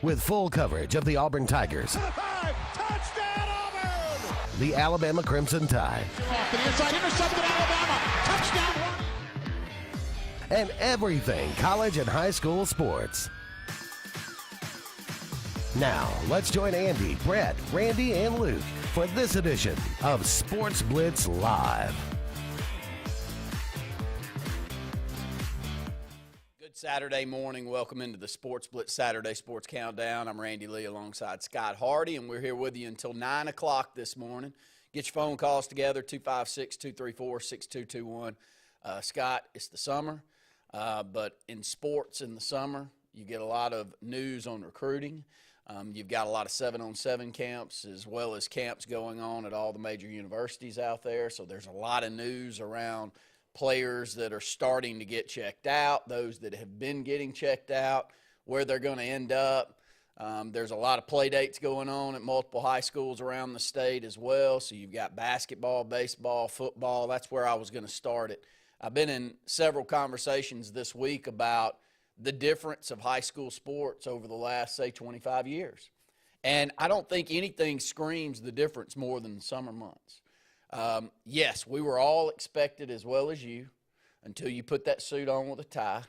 with full coverage of the Auburn Tigers, Touchdown, Auburn! the Alabama Crimson Tide, Off to the inside, intercepted Alabama. Touchdown, and everything college and high school sports. Now, let's join Andy, Brett, Randy, and Luke for this edition of Sports Blitz Live. Good Saturday morning. Welcome into the Sports Blitz Saturday Sports Countdown. I'm Randy Lee alongside Scott Hardy, and we're here with you until 9 o'clock this morning. Get your phone calls together, 256-234-6221. Scott, it's the summer, but in sports in the summer, you get a lot of news on recruiting. You've got a lot of 7-on-7 camps as well as camps going on at all the major universities out there. So there's a lot of news around players that are starting to get checked out, those that have been getting checked out, where they're going to end up. There's a lot of play dates going on at multiple high schools around the state as well. So you've got basketball, baseball, football. That's where I was going to start it. I've been in several conversations this week about the difference of high school sports over the last, say, 25 years. And I don't think anything screams the difference more than the summer months. Yes, we were all expected, as well as you, until you put that suit on with a tie,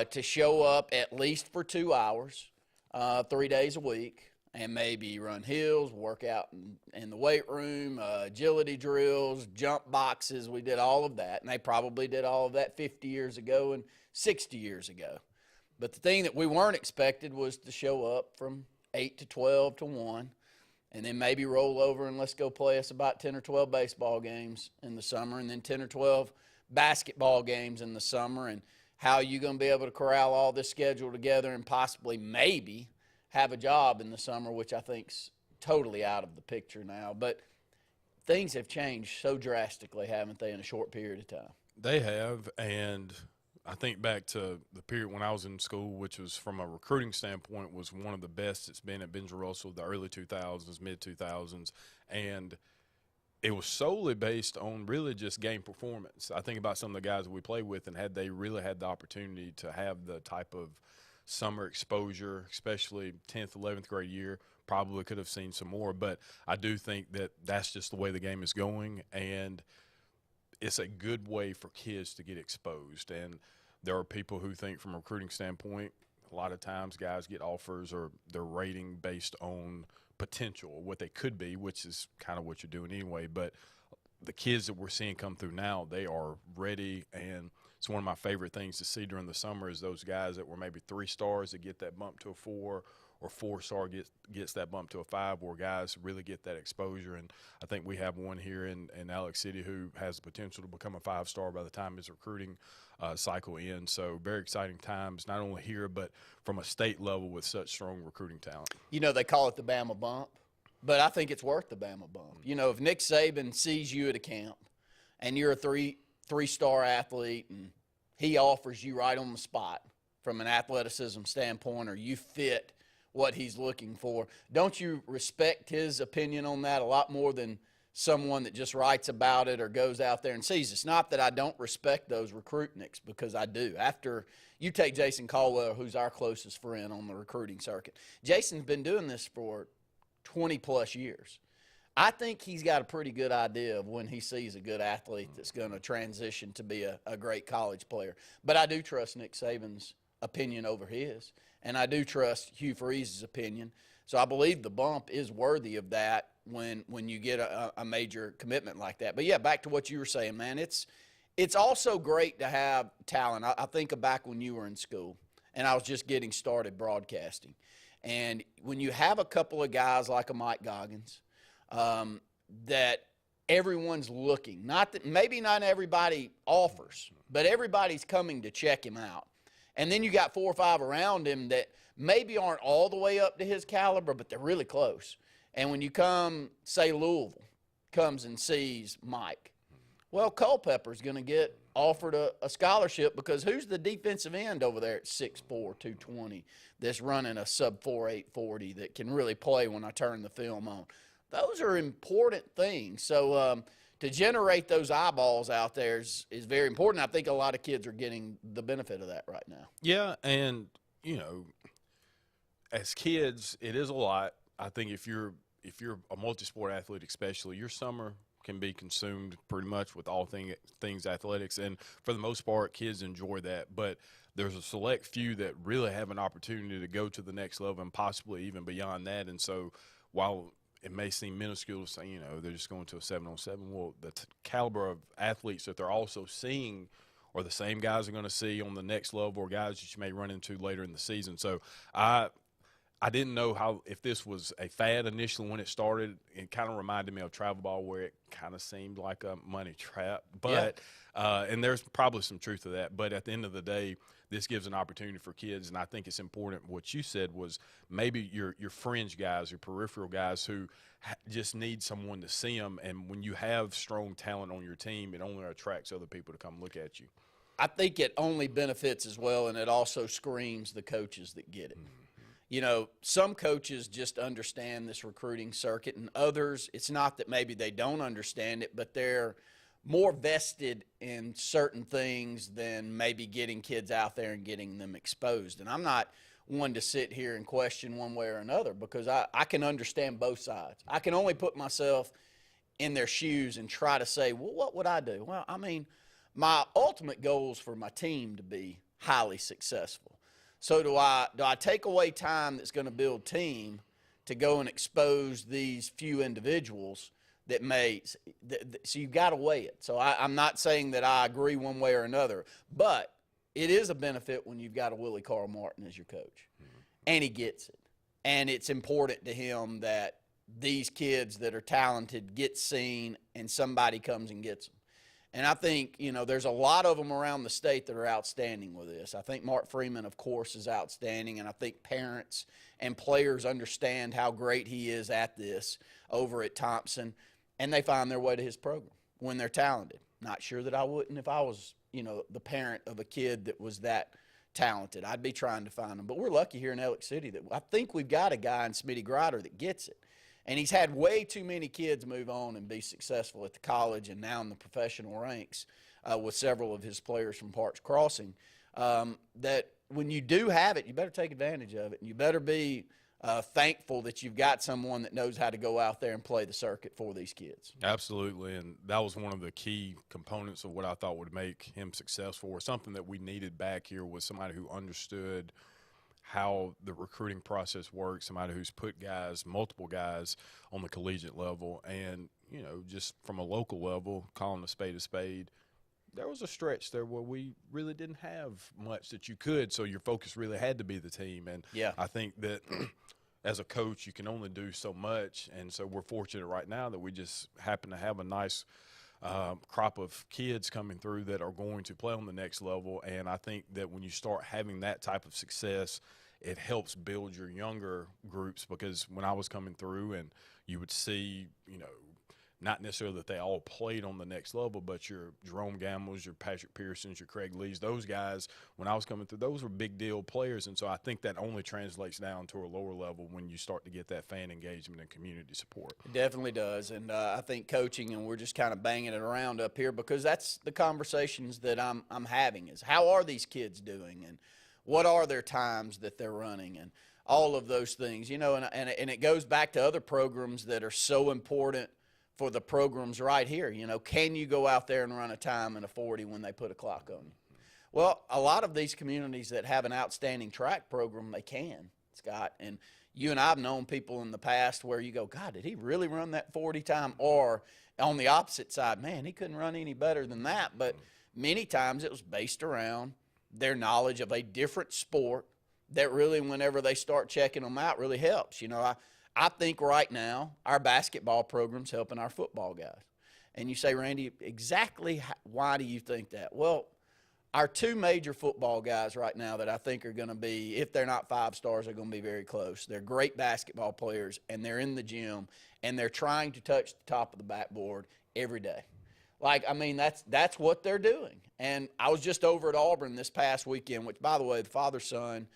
to show up at least for 2 hours, 3 days a week, and maybe run hills, work out in the weight room, agility drills, jump boxes. We did all of that, and they probably did all of that 50 years ago and 60 years ago. But the thing that we weren't expected was to show up from 8 to 12 to 1, and then maybe roll over and let's go play us about 10 or 12 baseball games in the summer, and then 10 or 12 basketball games in the summer. And how are you going to be able to corral all this schedule together and possibly maybe have a job in the summer, which I think's totally out of the picture now. But things have changed so drastically, haven't they, in a short period of time? They have, and I think back to the period when I was in school, which was from a recruiting standpoint was one of the best it's been at Benja Russell, the early 2000s, mid-2000s, and it was solely based on really just game performance. I think about some of the guys that we played with, and had they really had the opportunity to have the type of summer exposure, especially 10th, 11th grade year, probably could have seen some more. But I do think that that's just the way the game is going, and it's a good way for kids to get exposed. And there are people who think from a recruiting standpoint, a lot of times guys get offers or their rating based on potential, what they could be, which is kind of what you're doing anyway. But the kids that we're seeing come through now, they are ready, and it's one of my favorite things to see during the summer is those guys that were maybe 3 stars that get that bump to a 4, or 4-star gets that bump to a 5, where guys really get that exposure. And I think we have one here in Alex City who has the potential to become a 5-star by the time his recruiting cycle ends. So very exciting times, not only here but from a state level with such strong recruiting talent. You know, they call it the Bama bump, but I think it's worth the Bama bump. You know, if Nick Saban sees you at a camp and you're a three-star athlete and he offers you right on the spot from an athleticism standpoint, or you fit what he's looking for, don't you respect his opinion on that a lot more than someone that just writes about it or goes out there and sees? It's not that I don't respect those recruitniks, because I do. After you take Jason Caldwell, who's our closest friend on the recruiting circuit, Jason's been doing this for 20-plus years. I think he's got a pretty good idea of when he sees a good athlete that's going to transition to be a great college player. But I do trust Nick Saban's opinion over his, and I do trust Hugh Freeze's opinion. So I believe the bump is worthy of that when you get a major commitment like that. But, yeah, back to what you were saying, man, it's also great to have talent. I think back when you were in school, and I was just getting started broadcasting. And when you have a couple of guys like a Mike Goggins, that everyone's looking, maybe not everybody offers, but everybody's coming to check him out. And then you got 4 or 5 around him that maybe aren't all the way up to his caliber, but they're really close. And when you come, say Louisville comes and sees Mike, well, Culpepper's going to get offered a scholarship, because who's the defensive end over there at 6'4", 220 that's running a sub-4.8 40 that can really play when I turn the film on? Those are important things. So to generate those eyeballs out there is very important. I think a lot of kids are getting the benefit of that right now. Yeah, and, you know, as kids, it is a lot. I think if you're a multi-sport athlete, especially, your summer can be consumed pretty much with all things athletics, and for the most part, kids enjoy that. But there's a select few that really have an opportunity to go to the next level and possibly even beyond that. And so, while it may seem minuscule to say, they're just going to a 7-on-7, well, the caliber of athletes that they're also seeing are the same guys are going to see on the next level, or guys that you may run into later in the season. So I didn't know if this was a fad initially when it started. It kind of reminded me of travel ball, where it kind of seemed like a money trap. But and there's probably some truth to that. But at the end of the day, this gives an opportunity for kids, and I think it's important. What you said was maybe your fringe guys, your peripheral guys who just need someone to see them. And when you have strong talent on your team, it only attracts other people to come look at you. I think it only benefits as well, and it also screams the coaches that get it. Some coaches just understand this recruiting circuit, and others, it's not that maybe they don't understand it, but they're more vested in certain things than maybe getting kids out there and getting them exposed. And I'm not one to sit here and question one way or another, because I can understand both sides. I can only put myself in their shoes and try to say, well, what would I do? Well, I mean, my ultimate goal is for my team to be highly successful. So do I take away time that's going to build team to go and expose these few individuals that so you've got to weigh it. So I'm not saying that I agree one way or another, but it is a benefit when you've got a Willie Carl Martin as your coach, and he gets it. And it's important to him that these kids that are talented get seen and somebody comes and gets them. And I think, there's a lot of them around the state that are outstanding with this. I think Mark Freeman, of course, is outstanding, and I think parents and players understand how great he is at this over at Thompson, and they find their way to his program when they're talented. Not sure that I wouldn't if I was, the parent of a kid that was that talented. I'd be trying to find them. But we're lucky here in Elliott City that I think we've got a guy in Smitty Grider that gets it. And he's had way too many kids move on and be successful at the college and now in the professional ranks with several of his players from Parks Crossing, that when you do have it, you better take advantage of it. And you better be thankful that you've got someone that knows how to go out there and play the circuit for these kids. Absolutely, and that was one of the key components of what I thought would make him successful, or something that we needed back here, was somebody who understood how the recruiting process works, somebody who's put multiple guys on the collegiate level, and, just from a local level, calling a spade, there was a stretch there where we really didn't have much that you could, so your focus really had to be the team. And I think that as a coach, you can only do so much, and so we're fortunate right now that we just happen to have a nice crop of kids coming through that are going to play on the next level. And I think that when you start having that type of success, it helps build your younger groups, because when I was coming through and you would see, not necessarily that they all played on the next level, but your Jerome Gambles, your Patrick Pearsons, your Craig Lees, those guys, when I was coming through, those were big deal players. And so I think that only translates down to a lower level when you start to get that fan engagement and community support. It definitely does. And I think coaching, and we're just kind of banging it around up here, because that's the conversations that I'm having, is how are these kids doing, and what are their times that they're running, and all of those things, and it goes back to other programs that are so important for the programs right here. Can you go out there and run a time in a 40 when they put a clock on you? Well, a lot of these communities that have an outstanding track program, they can, Scott. And you and I have known people in the past where you go, God, did he really run that 40 time? Or on the opposite side, man, he couldn't run any better than that. But many times it was based around their knowledge of a different sport that really, whenever they start checking them out, really helps. I think right now our basketball program's helping our football guys. And you say, Randy, exactly why do you think that? Well, our two major football guys right now that I think are going to be, if they're not 5 stars, are going to be very close. They're great basketball players, and they're in the gym, and they're trying to touch the top of the backboard every day. That's what they're doing. And I was just over at Auburn this past weekend, which, by the way, the father-son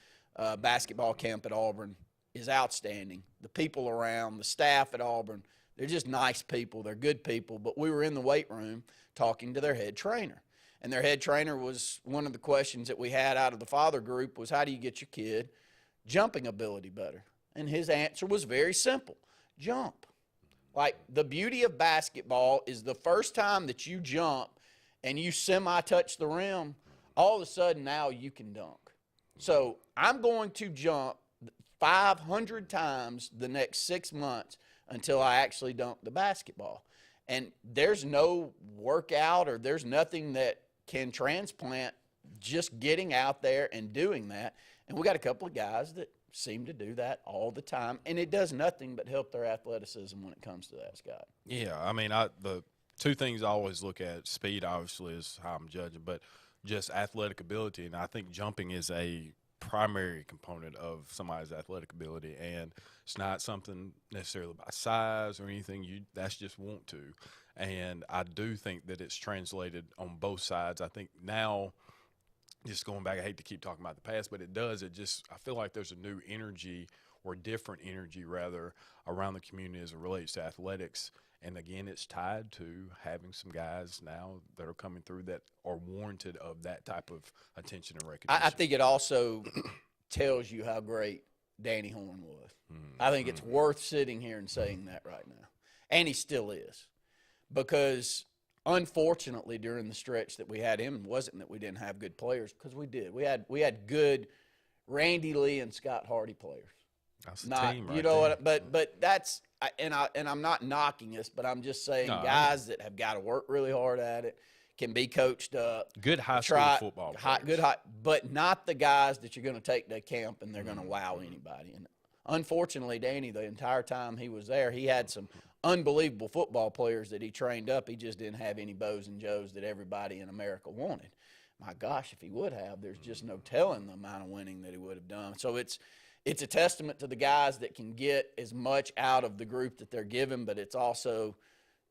basketball camp at Auburn is outstanding. The people around, the staff at Auburn, they're just nice people. They're good people. But we were in the weight room talking to their head trainer. And their head trainer was, one of the questions that we had out of the father group was, how do you get your kid jumping ability better? And his answer was very simple: jump. Like, the beauty of basketball is the first time that you jump and you semi-touch the rim, all of a sudden now you can dunk. So I'm going to jump 500 times the next 6 months until I actually dunk the basketball. And there's no workout or there's nothing that can transplant just getting out there and doing that. And we got a couple of guys that seem to do that all the time, and it does nothing but help their athleticism when it comes to that, Scott. Yeah, I mean, the two things I always look at, speed obviously is how I'm judging, but just athletic ability, and I think jumping is a primary component of somebody's athletic ability, and it's not something necessarily by size or anything. That's just want to, and I do think that it's translated on both sides. I think now, just going back, I hate to keep talking about the past, but it does. I feel like there's a new energy, or different energy rather, around the community as it relates to athletics. And again, it's tied to having some guys now that are coming through that are warranted of that type of attention and recognition. I think it also tells you how great Danny Horn was. I think it's worth sitting here and saying that right now. And he still is. Because unfortunately, during the stretch that we had him, it wasn't that we didn't have good players, because we did. We had good Randy Lee and Scott Hardy players. That's the team right you know there. what? But that's and I'm not knocking us, but I'm just saying guys that have got to work really hard at it, can be coached up. Good high school football players. But not the guys that you're going to take to camp and they're going to wow anybody. And unfortunately, Danny, the entire time he was there, he had some unbelievable football players that he trained up. He just didn't have any Bows and Joes that everybody in America wanted. My gosh, if he would have, there's just no telling the amount of winning that he would have done. So it's a testament to the guys that can get as much out of the group that they're given, but it's also,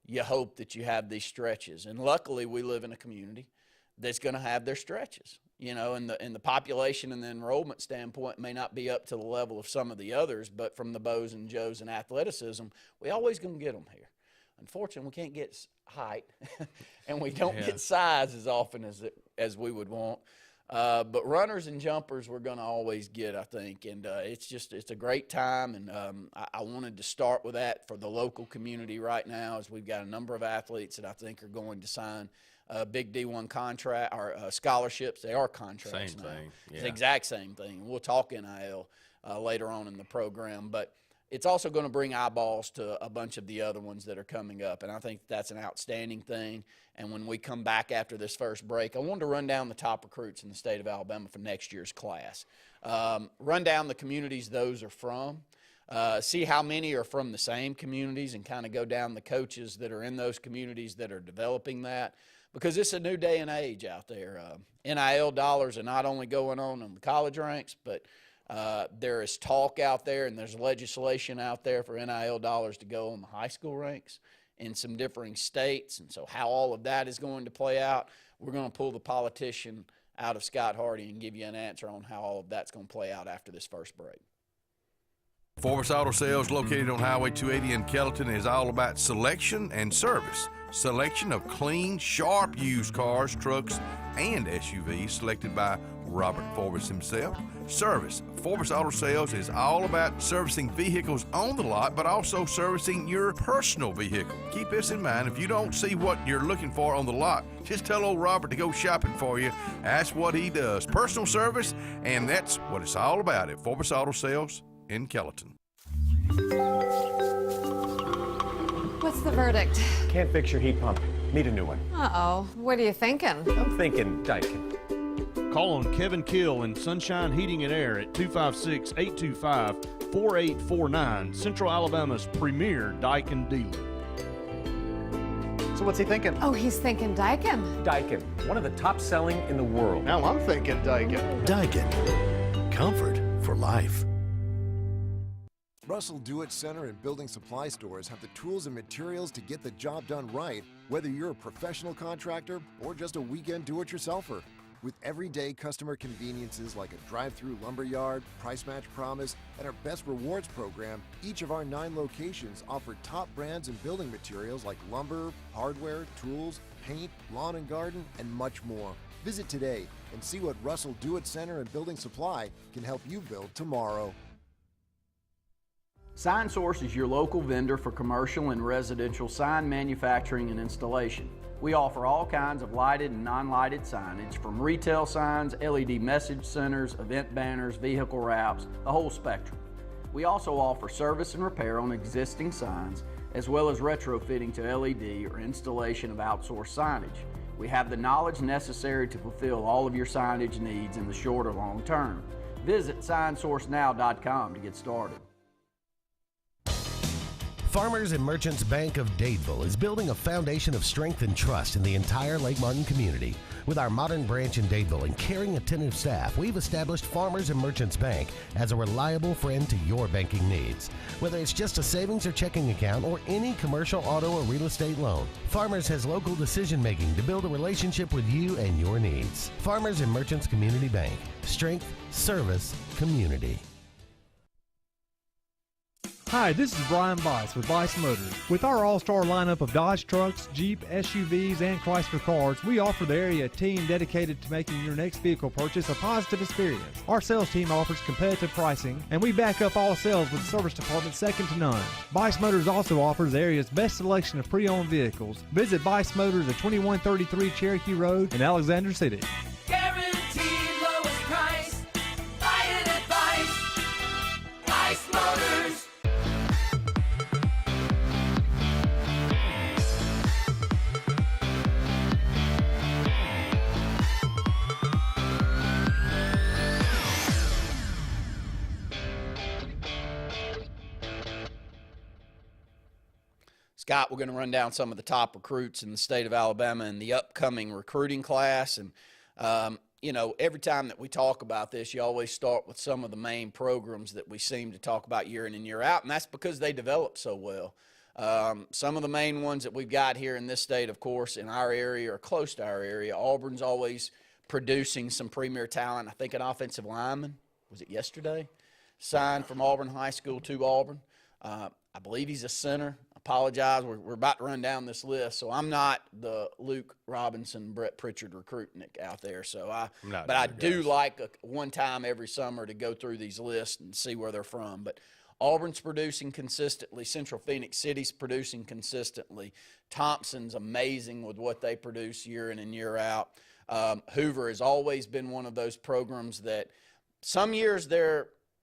you hope that you have these stretches. And luckily, we live in a community that's going to have their stretches. You know, and the population and the enrollment standpoint may not be up to the level of some of the others, but from the Bows and Joes and athleticism, we always going to get them here. Unfortunately, we can't get height, and we don't get size as often as we would want. But runners and jumpers we're going to always get, I think. And it's a great time. And I wanted to start with that for the local community right now, as we've got a number of athletes that I think are going to sign big D1 contract or scholarships. They are contracts now. Same thing. Yeah. It's the exact same thing. We'll talk NIL later on in the program. But it's also going to bring eyeballs to a bunch of the other ones that are coming up, and I think that's an outstanding thing. And when we come back after this first break, I wanted to run down the top recruits in the state of Alabama for next year's class. Run down the communities those are from, see how many are from the same communities, and kind of go down the coaches that are in those communities that are developing that, because it's a new day and age out there. NIL dollars are not only going on the college ranks, but there is talk out there, and there's legislation out there for NIL dollars to go on the high school ranks in some differing states. And so how all of that is going to play out, we're going to pull the politician out of Scott Hardy and give you an answer on how all of that's going to play out after this first break. Sportz Auto Sales, located on Highway 280 in Kellyton, is all about selection and service. Selection of clean, sharp used cars, trucks, and SUVs selected by Robert Forbes himself. Service. Forbes Auto Sales is all about servicing vehicles on the lot, but also servicing your personal vehicle. Keep this in mind. If you don't see what you're looking for on the lot, just tell old Robert to go shopping for you. That's what he does. Personal service, and that's what it's all about at Forbes Auto Sales in Kellyton. What's the verdict? Can't fix your heat pump. Need a new one. Uh-oh. What are you thinking? I'm thinking Daikin. Call on Kevin Kill in Sunshine Heating and Air at 256-825-4849, Central Alabama's premier Daikin dealer. So what's he thinking? Oh, he's thinking Daikin. Daikin, one of the top selling in the world. Now I'm thinking Daikin. Daikin. Comfort for life. Russell Do-It Center and building supply stores have the tools and materials to get the job done right, whether you're a professional contractor or just a weekend do-it-yourselfer. With everyday customer conveniences like a drive-through lumberyard, price match promise, and our Best Rewards program, each of our 9 locations offer top brands and building materials like lumber, hardware, tools, paint, lawn and garden, and much more. Visit today and see what Russell Do-It Center and Building Supply can help you build tomorrow. Sign Source is your local vendor for commercial and residential sign manufacturing and installation. We offer all kinds of lighted and non-lighted signage, from retail signs, LED message centers, event banners, vehicle wraps, the whole spectrum. We also offer service and repair on existing signs, as well as retrofitting to LED or installation of outsourced signage. We have the knowledge necessary to fulfill all of your signage needs in the short or long term. Visit signsourcenow.com to get started. Farmers and Merchants Bank of Dadeville is building a foundation of strength and trust in the entire Lake Martin community. With our modern branch in Dadeville and caring, attentive staff, we've established Farmers and Merchants Bank as a reliable friend to your banking needs. Whether it's just a savings or checking account or any commercial, auto, or real estate loan, Farmers has local decision-making to build a relationship with you and your needs. Farmers and Merchants Community Bank. Strength, service, community. Hi, this is Brian Bice with Bice Motors. With our all-star lineup of Dodge trucks, Jeep, SUVs, and Chrysler cars, we offer the area a team dedicated to making your next vehicle purchase a positive experience. Our sales team offers competitive pricing, and we back up all sales with a service department second to none. Bice Motors also offers the area's best selection of pre-owned vehicles. Visit Bice Motors at 2133 Cherokee Road in Alexander City. Guaranteed lowest price. Buy it at Bice. Bice Motors. Scott, we're going to run down some of the top recruits in the state of Alabama in the upcoming recruiting class. And, you know, every time that we talk about this, you always start with some of the main programs that we seem to talk about year in and year out, and that's because they develop so well. Some of the main ones that we've got here in this state, of course, in our area or close to our area, Auburn's always producing some premier talent. I think an offensive lineman, was it yesterday, signed from Auburn High School to Auburn. I believe he's a center. Apologize, we're about to run down this list, so I'm not the Luke Robinson, Brett Pritchard recruiting out there. So I do like one time every summer to go through these lists and see where they're from. But Auburn's producing consistently. Central Phoenix City's producing consistently. Thompson's amazing with what they produce year in and year out. Hoover has always been one of those programs that some years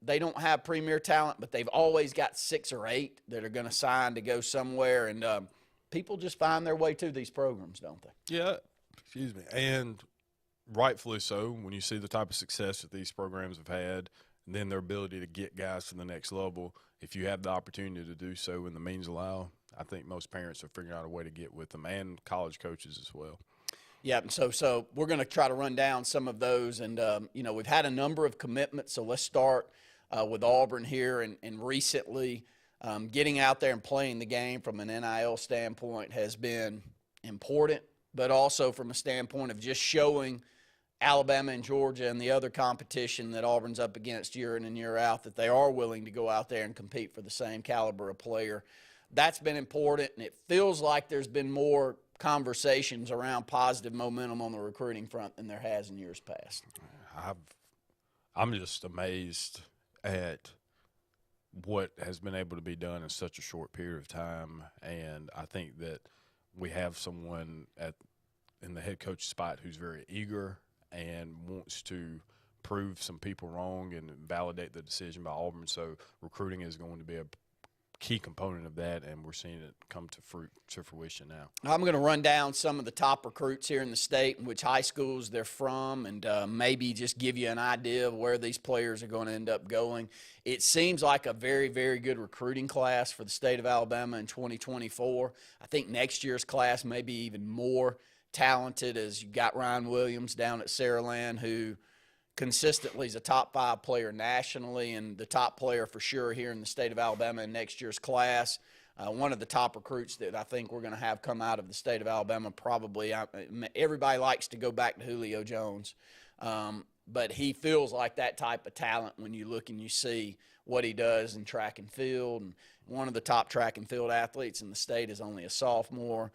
they don't have premier talent, but they've always got 6 or 8 that are going to sign to go somewhere. And people just find their way to these programs, don't they? Yeah, excuse me. And rightfully so, when you see the type of success that these programs have had, and then their ability to get guys to the next level, if you have the opportunity to do so and the means allow, I think most parents are figuring out a way to get with them, and college coaches as well. Yeah, and so we're going to try to run down some of those. And, you know, we've had a number of commitments, so let's start with Auburn here. And recently getting out there and playing the game from an NIL standpoint has been important, but also from a standpoint of just showing Alabama and Georgia and the other competition that Auburn's up against year in and year out that they are willing to go out there and compete for the same caliber of player. That's been important, and it feels like there's been more conversations around positive momentum on the recruiting front than there has in years past. I'm just amazed at what has been able to be done in such a short period of time, and I think that we have someone in the head coach spot who's very eager and wants to prove some people wrong and validate the decision by Auburn. So recruiting is going to be a key component of that, and we're seeing it come to fruition now. I'm going to run down some of the top recruits here in the state and which high schools they're from, and maybe just give you an idea of where these players are going to end up going. It seems like a very, very good recruiting class for the state of Alabama in 2024. I think next year's class may be even more talented, as you got Ryan Williams down at Saraland, who consistently is a top 5 player nationally and the top player for sure here in the state of Alabama in next year's class. One of the top recruits that I think we're going to have come out of the state of Alabama probably. Everybody likes to go back to Julio Jones, but he feels like that type of talent when you look and you see what he does in track and field. And one of the top track and field athletes in the state is only a sophomore.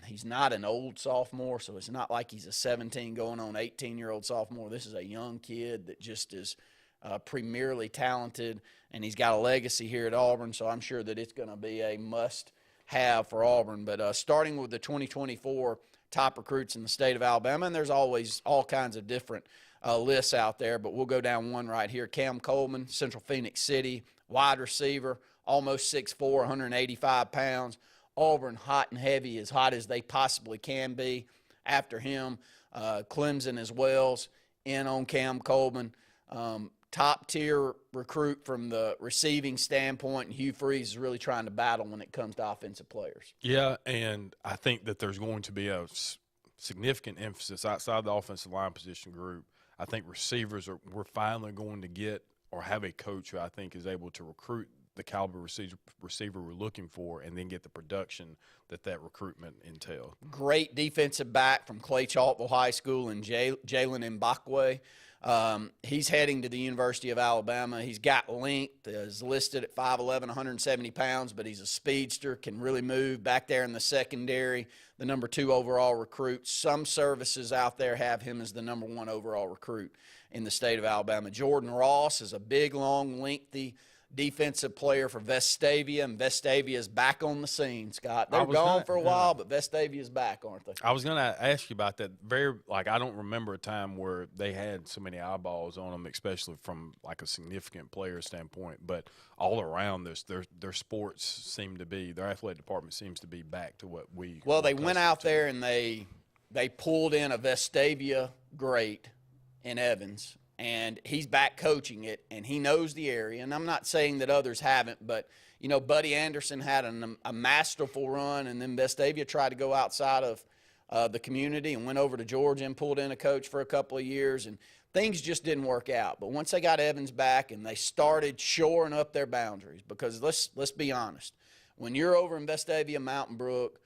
He's not an old sophomore, so it's not like he's a 17 going on 18-year-old sophomore. This is a young kid that just is premierly talented, and he's got a legacy here at Auburn, so I'm sure that it's going to be a must-have for Auburn. But starting with the 2024 top recruits in the state of Alabama, and there's always all kinds of different lists out there, but we'll go down one right here. Cam Coleman, Central Phoenix City, wide receiver, almost 6'4", 185 pounds. Auburn hot and heavy, as hot as they possibly can be. After him, Clemson as well's in on Cam Coleman. Top-tier recruit from the receiving standpoint, and Hugh Freeze is really trying to battle when it comes to offensive players. Yeah, and I think that there's going to be a significant emphasis outside the offensive line position group. I think receivers we're finally going to get or have a coach who I think is able to recruit the caliber receiver we're looking for and then get the production that recruitment entailed. Great defensive back from Clay Chalkville High School and Jalen Mbakwe. He's heading to the University of Alabama. He's got length, is listed at 5'11", 170 pounds, but he's a speedster, can really move back there in the secondary, the number 2 overall recruit. Some services out there have him as the number 1 overall recruit in the state of Alabama. Jordan Ross is a big, long, lengthy defensive player for Vestavia, and Vestavia is back on the scene, Scott. They're gone for a while, but Vestavia is back, aren't they? I was going to ask you about that. I don't remember a time where they had so many eyeballs on them, especially from like a significant player standpoint. But all around this, their sports seem to be, their athletic department seems to be back to what we. Well, they went out there and they pulled in a Vestavia great in Evans. And he's back coaching it, and he knows the area. And I'm not saying that others haven't, but, you know, Buddy Anderson had a masterful run, and then Vestavia tried to go outside of the community and went over to Georgia and pulled in a coach for a couple of years, and things just didn't work out. But once they got Evans back and they started shoring up their boundaries, because let's be honest, when you're over in Vestavia, Mountain Brook,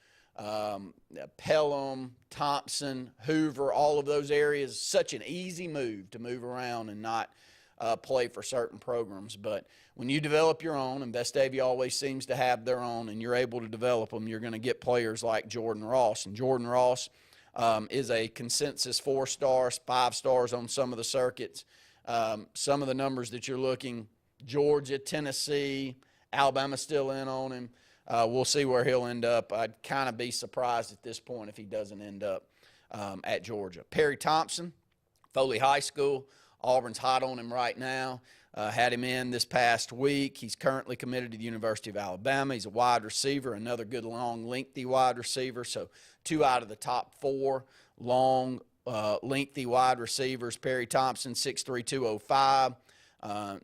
Pelham, Thompson, Hoover, all of those areas, such an easy move to move around and not play for certain programs. But when you develop your own, and Vestavia always seems to have their own, and you're able to develop them, you're going to get players like Jordan Ross. And Jordan Ross is a consensus 4-star, 5 stars on some of the circuits. Some of the numbers that you're looking, Georgia, Tennessee, Alabama still in on him. We'll see where he'll end up. I'd kind of be surprised at this point if he doesn't end up at Georgia. Perry Thompson, Foley High School. Auburn's hot on him right now. Had him in this past week. He's currently committed to the University of Alabama. He's a wide receiver, another good, long, lengthy wide receiver. So 2 out of the top 4 long, lengthy wide receivers. Perry Thompson, 6'3", 205.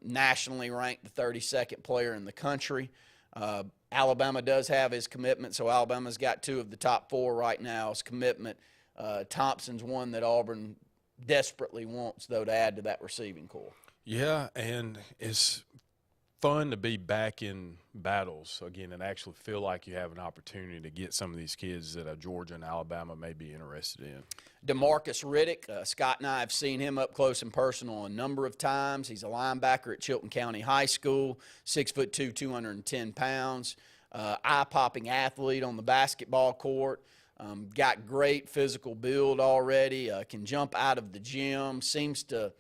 Nationally ranked the 32nd player in the country. Alabama does have his commitment, so Alabama's got 2 of the top 4 right now as commitment. Thompson's one that Auburn desperately wants, though, to add to that receiving corps. Yeah, and it's fun to be back in battles again and actually feel like you have an opportunity to get some of these kids that Georgia and Alabama may be interested in. DeMarcus Riddick, Scott and I have seen him up close and personal a number of times. He's a linebacker at Chilton County High School, 6'2", 210 pounds, eye-popping athlete on the basketball court. Got great physical build already, can jump out of the gym, seems to,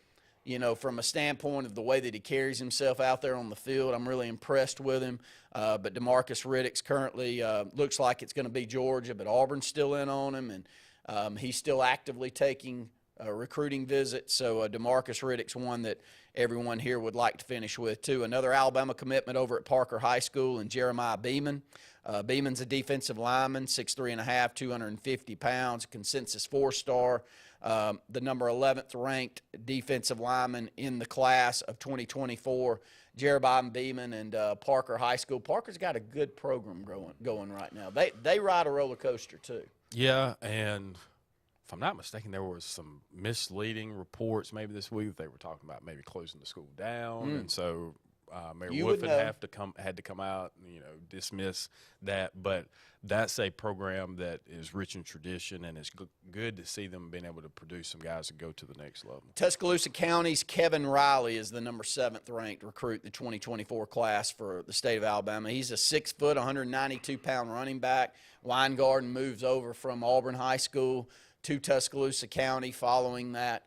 you know, from a standpoint of the way that he carries himself out there on the field, I'm really impressed with him. But DeMarcus Riddick's currently looks like it's going to be Georgia, but Auburn's still in on him, and he's still actively taking recruiting visits. So DeMarcus Riddick's one that everyone here would like to finish with, too. Another Alabama commitment over at Parker High School, and Jeremiah Beeman. Beeman's a defensive lineman, 6'3½", 250 pounds, consensus 4-star. The number 11th ranked defensive lineman in the class of 2024, Jeremiah Beeman, and Parker High School. Parker's got a good program going right now. They ride a roller coaster too. Yeah, and if I'm not mistaken, there was some misleading reports maybe this week that they were talking about maybe closing the school down, and so Mayor You would Wood know. had to come out, dismiss that. But that's a program that is rich in tradition, and it's good to see them being able to produce some guys that go to the next level. Tuscaloosa County's Kevin Riley is the number 7th ranked recruit in the 2024 class for the state of Alabama. He's a 6 foot, 192-pound running back. Weingarten moves over from Auburn High School to Tuscaloosa County following that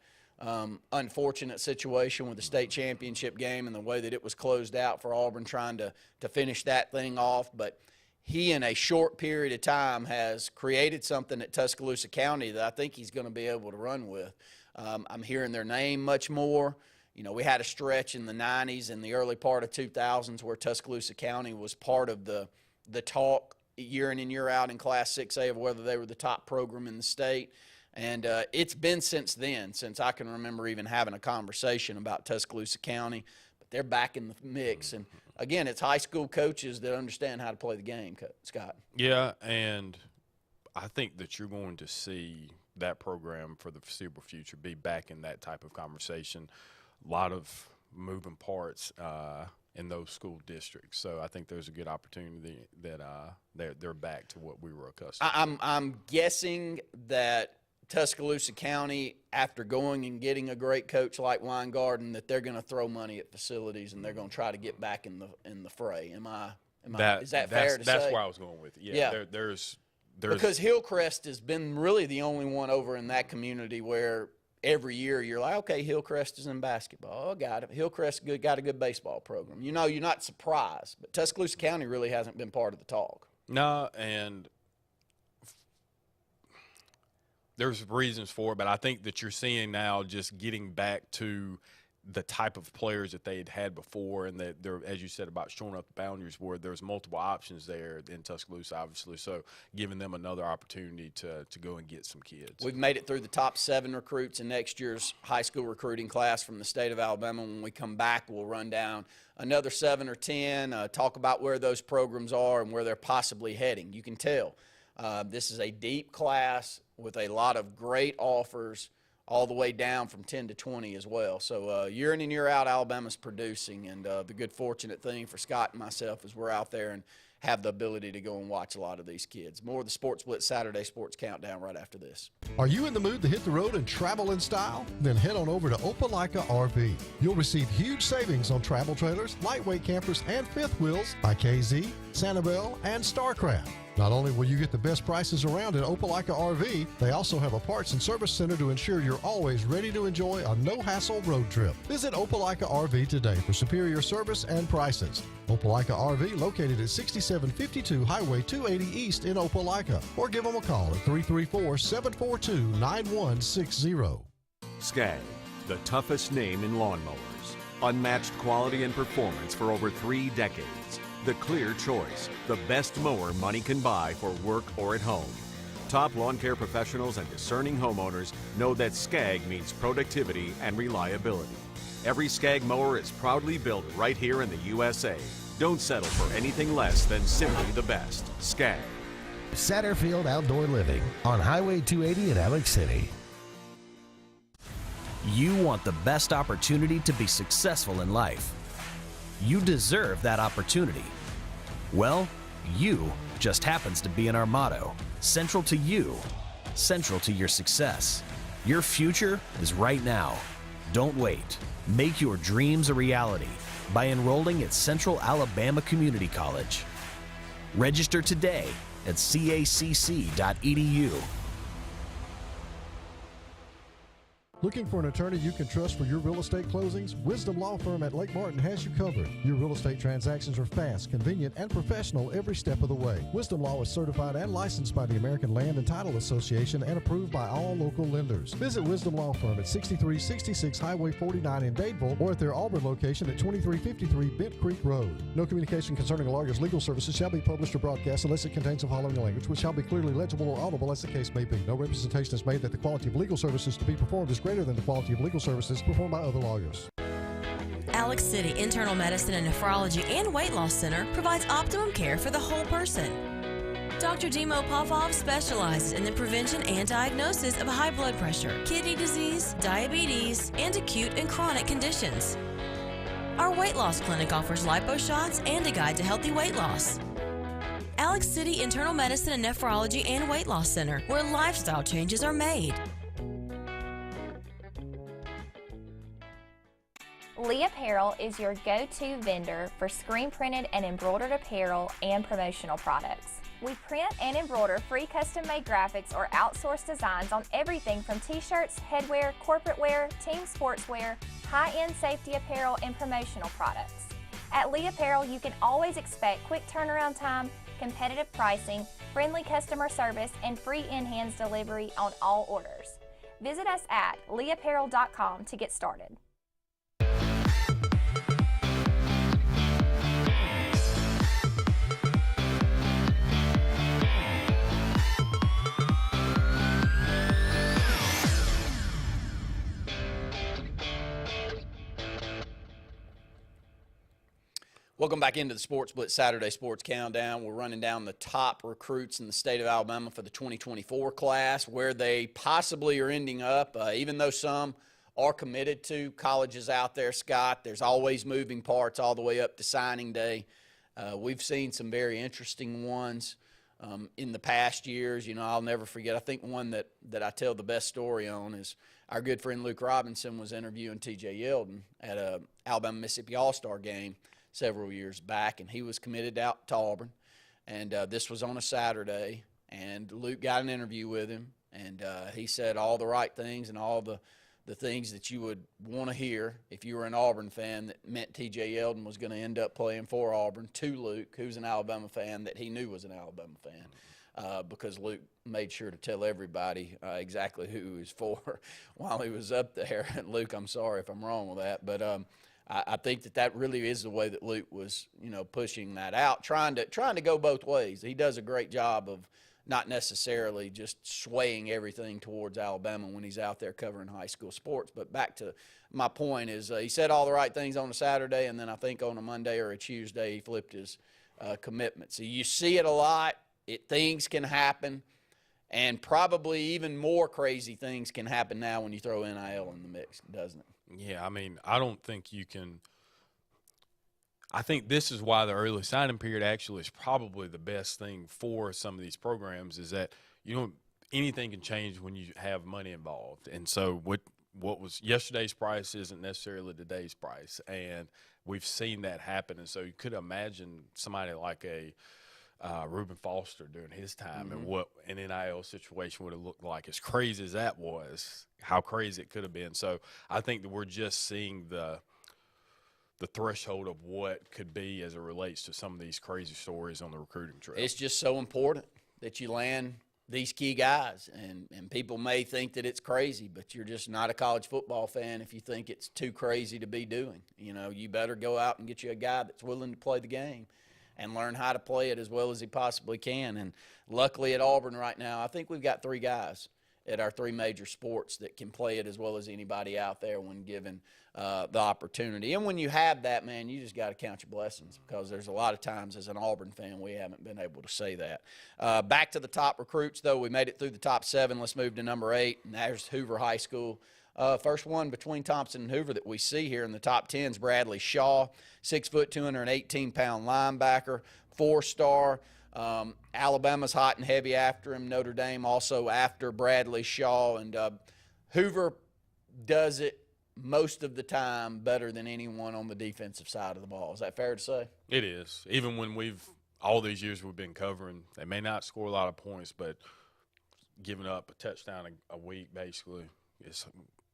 unfortunate situation with the state championship game and the way that it was closed out for Auburn trying to finish that thing off. But he, in a short period of time, has created something at Tuscaloosa County that I think he's going to be able to run with. I'm hearing their name much more. We had a stretch in the 90s and the early part of 2000s where Tuscaloosa County was part of the talk year in and year out in Class 6A of whether they were the top program in the state. And it's been since then, since I can remember even having a conversation about Tuscaloosa County. But they're back in the mix. And, again, it's high school coaches that understand how to play the game, Scott. Yeah, and I think that you're going to see that program for the foreseeable future be back in that type of conversation. A lot of moving parts in those school districts. So I think there's a good opportunity that they're back to what we were accustomed to. I'm guessing that Tuscaloosa County, after going and getting a great coach like Weingarten, that they're going to throw money at facilities and they're going to try to get back in the fray. Is that fair to say? That's where I was going with it. Yeah. There's because Hillcrest has been really the only one over in that community where every year you're like, okay, Hillcrest is in basketball. Oh, got it. Hillcrest got a good baseball program. You're not surprised. But Tuscaloosa County really hasn't been part of the talk. No, and there's reasons for it, but I think that you're seeing now just getting back to the type of players that they had before, and that they're, as you said, about shoring up the boundaries where there's multiple options there in Tuscaloosa, obviously. So giving them another opportunity to go and get some kids. We've made it through the top 7 recruits in next year's high school recruiting class from the state of Alabama. When we come back, we'll run down another 7 or 10, talk about where those programs are and where they're possibly heading. You can tell this is a deep class with a lot of great offers all the way down from 10 to 20 as well. So year in and year out, Alabama's producing, and the good fortunate thing for Scott and myself is we're out there and have the ability to go and watch a lot of these kids. More of the Sports Blitz Saturday Sports Countdown right after this. Are you in the mood to hit the road and travel in style? Then head on over to Opelika RV. You'll receive huge savings on travel trailers, lightweight campers, and fifth wheels by KZ, Sanibel, and Starcraft. Not only will you get the best prices around at Opelika RV, they also have a parts and service center to ensure you're always ready to enjoy a no-hassle road trip. Visit Opelika RV today for superior service and prices. Opelika RV, located at 6752 Highway 280 East in Opelika, or give them a call at 334-742-9160. SCAG, the toughest name in lawnmowers. Unmatched quality and performance for over 3 decades. The clear choice, the best mower money can buy for work or at home. Top lawn care professionals and discerning homeowners know that SCAG means productivity and reliability. Every SCAG mower is proudly built right here in the USA. Don't settle for anything less than simply the best. SCAG. Satterfield Outdoor Living on Highway 280 in Alex City. You want the best opportunity to be successful in life. You deserve that opportunity. Well, you just happens to be in our motto. Central to you, central to your success. Your future is right now. Don't wait. Make your dreams a reality by enrolling at Central Alabama Community College. Register today at cacc.edu. Looking for an attorney you can trust for your real estate closings? Wisdom Law Firm at Lake Martin has you covered. Your real estate transactions are fast, convenient, and professional every step of the way. Wisdom Law is certified and licensed by the American Land and Title Association and approved by all local lenders. Visit Wisdom Law Firm at 6366 Highway 49 in Dadeville or at their Auburn location at 2353 Bent Creek Road. No communication concerning a lawyer's legal services shall be published or broadcast unless it contains the following language, which shall be clearly legible or audible as the case may be. No representation is made that the quality of legal services to be performed is greater than the quality of legal services performed by other lawyers. Alex City Internal Medicine and Nephrology and Weight Loss Center provides optimum care for the whole person. Dr. Dimo Popov specializes in the prevention and diagnosis of high blood pressure, kidney disease, diabetes, and acute and chronic conditions. Our weight loss clinic offers lipo shots and a guide to healthy weight loss. Alex City Internal Medicine and Nephrology and Weight Loss Center, where lifestyle changes are made. Lee Apparel is your go-to vendor for screen-printed and embroidered apparel and promotional products. We print and embroider free custom-made graphics or outsourced designs on everything from t-shirts, headwear, corporate wear, team sportswear, high-end safety apparel, and promotional products. At Lee Apparel, you can always expect quick turnaround time, competitive pricing, friendly customer service, and free in-hands delivery on all orders. Visit us at leeapparel.com to get started. Welcome back into the Sports Blitz Saturday Sports Countdown. We're running down the top recruits in the state of Alabama for the 2024 class, where they possibly are ending up, even though some are committed to colleges out there, Scott. There's always moving parts all the way up to signing day. We've seen some very interesting ones in the past years. You know, I'll never forget, I think one that I tell the best story on is our good friend Luke Robinson was interviewing T.J. Yeldon at a Alabama-Mississippi All-Star game several years back, and he was committed out to Auburn, and this was on a Saturday, and Luke got an interview with him, and he said all the right things and all the things that you would want to hear if you were an Auburn fan, that meant T.J. Yeldon was going to end up playing for Auburn, to Luke, who's an Alabama fan that he knew was an Alabama fan, because Luke made sure to tell everybody exactly who he was for while he was up there. And Luke, I'm sorry if I'm wrong with that, but I think that really is the way that Luke was, you know, pushing that out, trying to go both ways. He does a great job of not necessarily just swaying everything towards Alabama when he's out there covering high school sports. But back to my point is he said all the right things on a Saturday, and then I think on a Monday or a Tuesday he flipped his commitment. So you see it a lot. Things can happen, and probably even more crazy things can happen now when you throw NIL in the mix, doesn't it? Yeah, I mean, I don't think you can – I think this is why the early signing period actually is probably the best thing for some of these programs, is that, you know, anything can change when you have money involved. And so what was yesterday's price isn't necessarily today's price, and we've seen that happen. And so you could imagine somebody like a Reuben Foster during his time and what an NIL situation would have looked like. As crazy as that was, how crazy it could have been. So I think that we're just seeing the threshold of what could be as it relates to some of these crazy stories on the recruiting trail. It's just so important that you land these key guys, and people may think that it's crazy, but you're just not a college football fan if you think it's too crazy to be doing. You know, you better go out and get you a guy that's willing to play the game and learn how to play it as well as he possibly can. And luckily at Auburn right now, I think we've got three guys at our three major sports that can play it as well as anybody out there when given the opportunity. And when you have that, man, you just got to count your blessings, because there's a lot of times as an Auburn fan we haven't been able to say that. Back to the top recruits, though. We made it through the top 7. Let's move to number 8, and there's Hoover High School. First one between Thompson and Hoover that we see here in the top 10 is Bradley Shaw, 6 foot, 218-pound linebacker, 4-star. Alabama's hot and heavy after him. Notre Dame also after Bradley Shaw. And Hoover does it most of the time better than anyone on the defensive side of the ball. Is that fair to say? It is. Even when all these years we've been covering, they may not score a lot of points, but giving up a touchdown a week basically is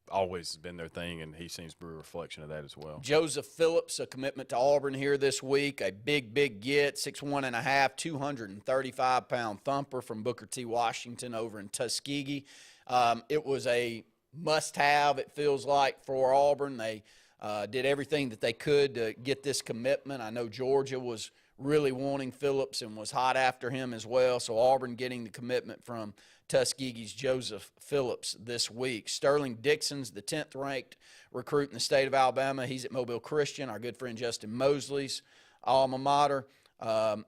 always been their thing, and he seems to be a reflection of that as well. Joseph Phillips, a commitment to Auburn here this week, a big get, 6'1.5", 235-pound thumper from Booker T. Washington over in Tuskegee. It was a must-have, it feels like, for Auburn. They did everything that they could to get this commitment. I know Georgia was really wanting Phillips and was hot after him as well, so Auburn getting the commitment from Tuskegee's Joseph Phillips this week. Sterling Dixon's the 10th-ranked recruit in the state of Alabama. He's at Mobile Christian, our good friend Justin Mosley's alma mater.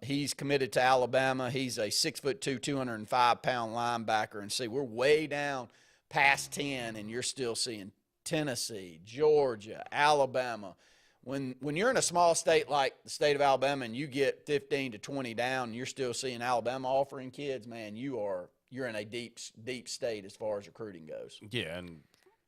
He's committed to Alabama. He's a 6'2", 205-pound linebacker. And see, we're way down past 10, and you're still seeing Tennessee, Georgia, Alabama. when you're in a small state like the state of Alabama and you get 15 to 20 down and you're still seeing Alabama offering kids, man, you're in a deep state as far as recruiting goes. Yeah, and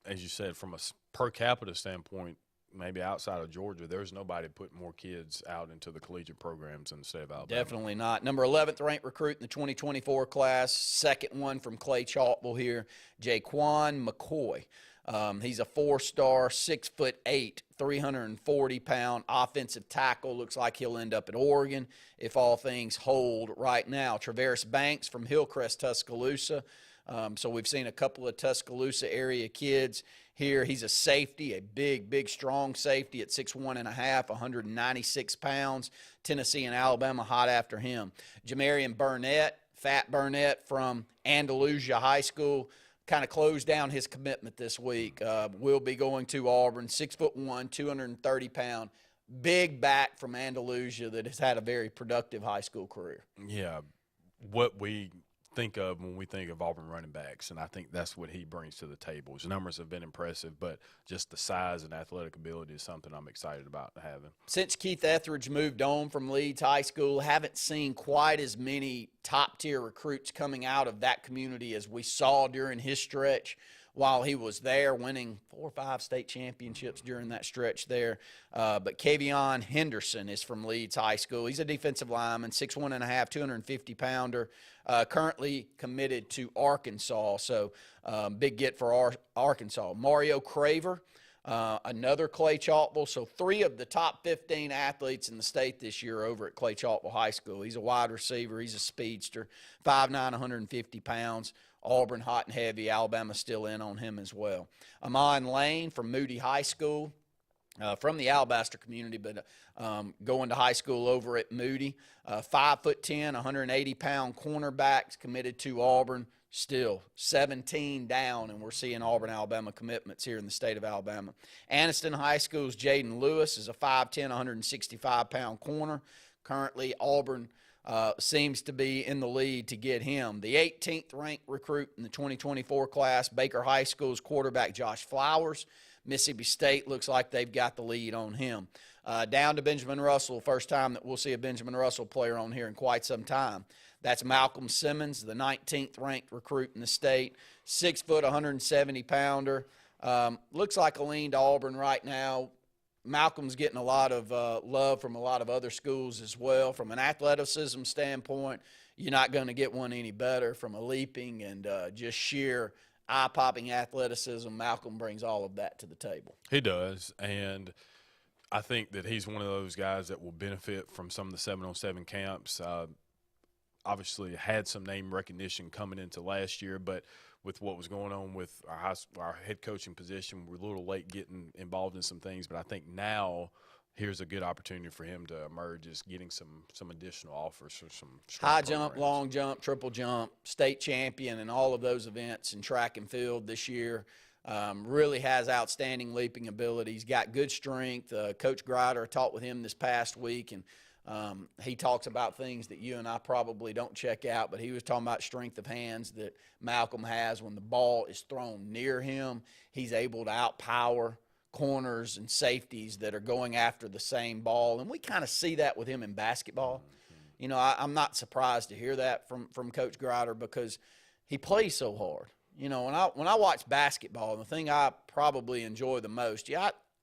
as you said, from a per capita standpoint, maybe outside of Georgia, there's nobody putting more kids out into the collegiate programs in the state of Alabama. Definitely not. Number 11th ranked recruit in the 2024 class, second one from Clay Chalkville here, Jaquan McCoy. He's a 4-star, 6'8", 340-pound offensive tackle. Looks like he'll end up at Oregon if all things hold right now. Traverse Banks from Hillcrest, Tuscaloosa. So we've seen a couple of Tuscaloosa area kids here. He's a safety, a big, strong safety at 6'1.5", 196 pounds. Tennessee and Alabama hot after him. Jamarian Burnett, Fat Burnett from Andalusia High School, kind of closed down his commitment this week. Will be going to Auburn, 6'1", 230-pound, big back from Andalusia that has had a very productive high school career. Yeah, what we think of when we think of Auburn running backs, and I think that's what he brings to the table. His numbers have been impressive, but just the size and athletic ability is something I'm excited about having. Since Keith Etheridge moved on from Leeds High School, haven't seen quite as many top-tier recruits coming out of that community as we saw during his stretch while he was there, winning 4 or 5 state championships during that stretch there. But Kavion Henderson is from Leeds High School. He's a defensive lineman, 6'1.5", 250-pounder, currently committed to Arkansas. So big get for Arkansas. Mario Craver, another Clay Chalkville. So 3 of the top 15 athletes in the state this year over at Clay Chalkville High School. He's a wide receiver. He's a speedster, 5'9", 150 pounds. Auburn hot and heavy. Alabama still in on him as well. Amon Lane from Moody High School, from the Alabaster community, but going to high school over at Moody. 5'10", 180-pound cornerback, committed to Auburn. Still 17 down, and we're seeing Auburn, Alabama commitments here in the state of Alabama. Anniston High School's Jaden Lewis is a 5'10", 165-pound corner. Currently, Auburn seems to be in the lead to get him. The 18th ranked recruit in the 2024 class, Baker High School's quarterback Josh Flowers. Mississippi State looks like they've got the lead on him. Down to Benjamin Russell, first time that we'll see a Benjamin Russell player on here in quite some time. That's Malcolm Simmons, the 19th ranked recruit in the state, 6 foot, 170-pounder. Looks like a lean to Auburn right now. Malcolm's getting a lot of love from a lot of other schools as well. From an athleticism standpoint, you're not going to get one any better. From a leaping and just sheer eye-popping athleticism, Malcolm brings all of that to the table. He does, and I think that he's one of those guys that will benefit from some of the 7-on-7 camps. Obviously had some name recognition coming into last year, but with what was going on with our head coaching position, we're a little late getting involved in some things. But I think now here's a good opportunity for him to emerge as getting some additional offers for some high jump, long jump, triple jump, state champion in all of those events in track and field this year. Really has outstanding leaping ability. He's got good strength. Coach Grider talked with him this past week, and he talks about things that you and I probably don't check out, but he was talking about strength of hands that Malcolm has when the ball is thrown near him. He's able to outpower corners and safeties that are going after the same ball, and we kind of see that with him in basketball. You know, I'm not surprised to hear that from Coach Grider because he plays so hard. You know, when I watch basketball, the thing I probably enjoy the most,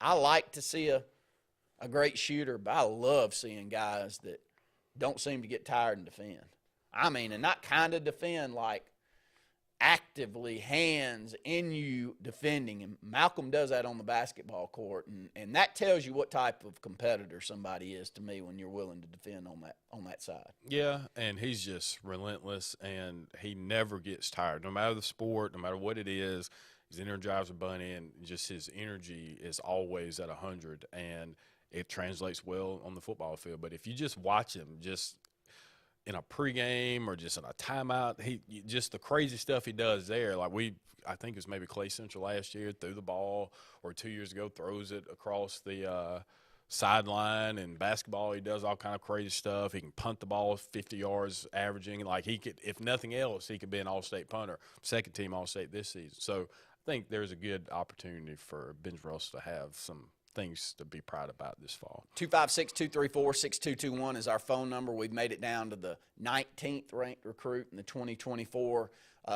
I like to see a great shooter, but I love seeing guys that don't seem to get tired and defend. I mean, and not kind of defend like actively hands in you defending. And Malcolm does that on the basketball court, and that tells you what type of competitor somebody is to me when you're willing to defend on that side. Yeah, and he's just relentless, and he never gets tired. No matter the sport, no matter what it is, he's energized a bunny, and just his energy is always at 100, and it translates well on the football field. But if you just watch him just in a pregame or just in a timeout, just the crazy stuff he does there. Like I think it was maybe Clay Central last year, threw the ball, or 2 years ago throws it across the sideline. And basketball, he does all kind of crazy stuff. He can punt the ball 50 yards averaging. Like he could, if nothing else, he could be an all-state punter, second team all-state this season. So I think there's a good opportunity for Benjamin Russell to have some things to be proud about this fall. 256-234-6221 is our phone number. We've made it down to the 19th ranked recruit in the 2024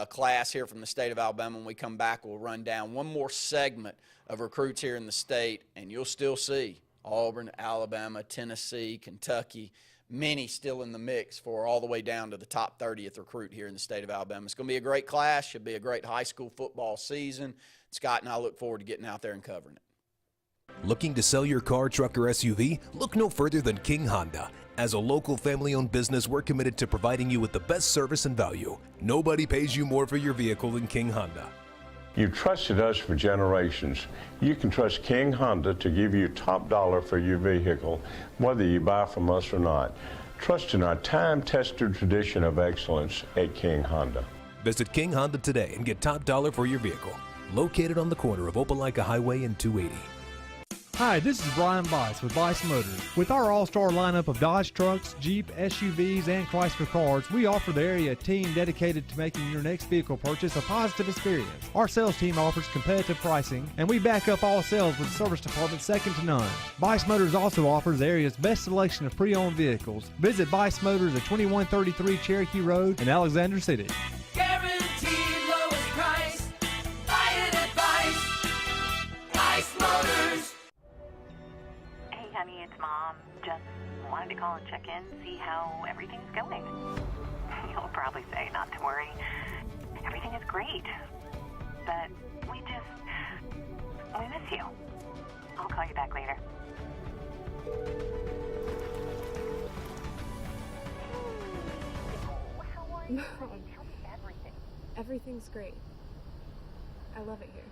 class here from the state of Alabama. When we come back, we'll run down one more segment of recruits here in the state, and you'll still see Auburn, Alabama, Tennessee, Kentucky, many still in the mix for all the way down to the top 30th recruit here in the state of Alabama. It's going to be a great class. Should be a great high school football season. Scott and I look forward to getting out there and covering it. Looking to sell your car, truck, or SUV? Look no further than King Honda. As a local family-owned business, we're committed to providing you with the best service and value. Nobody pays you more for your vehicle than King Honda. You've trusted us for generations. You can trust King Honda to give you top dollar for your vehicle, whether you buy from us or not. Trust in our time-tested tradition of excellence at King Honda. Visit King Honda today and get top dollar for your vehicle. Located on the corner of Opelika Highway and 280. Hi, this is Brian Bice with Bice Motors. With our all-star lineup of Dodge trucks, Jeep, SUVs, and Chrysler cars, we offer the area a team dedicated to making your next vehicle purchase a positive experience. Our sales team offers competitive pricing, and we back up all sales with a service department second to none. Bice Motors also offers the area's best selection of pre-owned vehicles. Visit Bice Motors at 2133 Cherokee Road in Alexander City. Guaranteed lowest price. Buy it at Bice Motors. Hey, honey, it's Mom. Just wanted to call and check in, see how everything's going. You'll probably say, not to worry. Everything is great. But we miss you. I'll call you back later. How are you? Tell me everything. Everything's great. I love it here.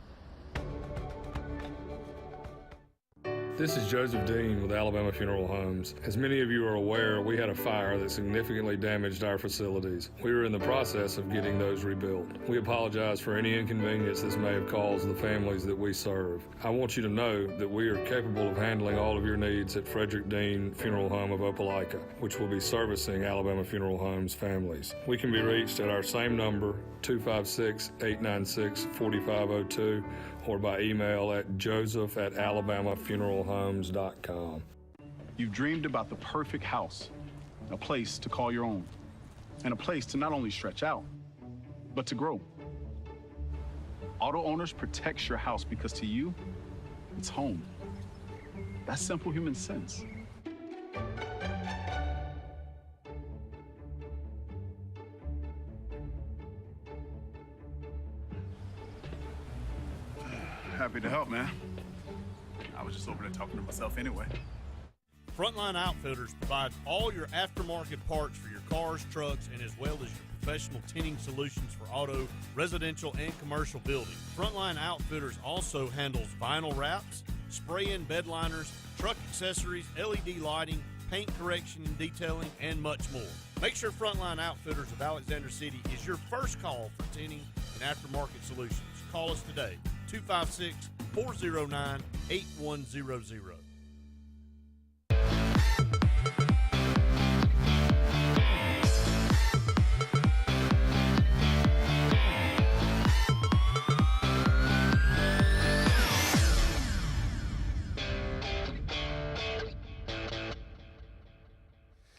This is Joseph Dean with Alabama Funeral Homes. As many of you are aware, we had a fire that significantly damaged our facilities. We were in the process of getting those rebuilt. We apologize for any inconvenience this may have caused the families that we serve. I want you to know that we are capable of handling all of your needs at Frederick Dean Funeral Home of Opelika, which will be servicing Alabama Funeral Homes families. We can be reached at our same number, 256-896-4502, or by email at joseph@alabamafuneralhomes.com. You've dreamed about the perfect house, a place to call your own, and a place to not only stretch out, but to grow. Auto Owners protects your house because to you, it's home. That's simple human sense. Happy to help, man. I was just over there talking to myself anyway. Frontline Outfitters provides all your aftermarket parts for your cars, trucks, and as well as your professional tinting solutions for auto, residential, and commercial buildings. Frontline Outfitters also handles vinyl wraps, spray-in bed liners, truck accessories, LED lighting, paint correction and detailing, and much more. Make sure Frontline Outfitters of Alexander City is your first call for tinting and aftermarket solutions. Call us today, 256-409-8100.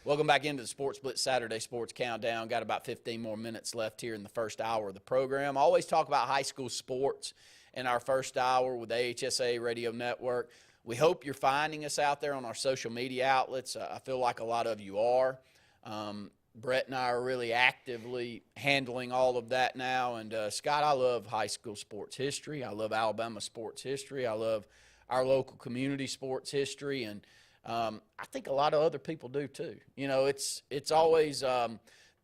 Welcome back into the Sports Blitz Saturday Sports Countdown. Got about 15 more minutes left here in the first hour of the program. I always talk about high school sports in our first hour with the AHSAA Radio Network. We hope you're finding us out there on our social media outlets. I feel like a lot of you are. Brett and I are really actively handling all of that now. And, Scott, I love high school sports history. I love Alabama sports history. I love our local community sports history. And I think a lot of other people do too. You know, it's always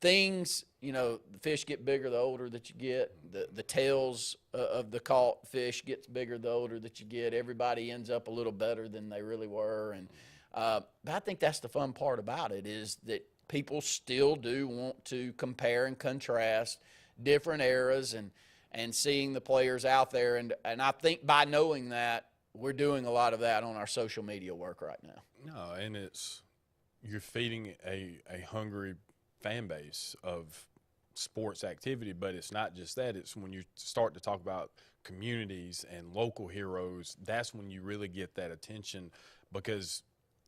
things, you know, the fish get bigger the older that you get. The tails of the caught fish gets bigger the older that you get. Everybody ends up a little better than they really were. And but I think that's the fun part about it, is that people still do want to compare and contrast different eras and seeing the players out there. And I think by knowing that, we're doing a lot of that on our social media work right now. No, and you're feeding a hungry fan base of sports activity, but it's not just that. It's when you start to talk about communities and local heroes, that's when you really get that attention, because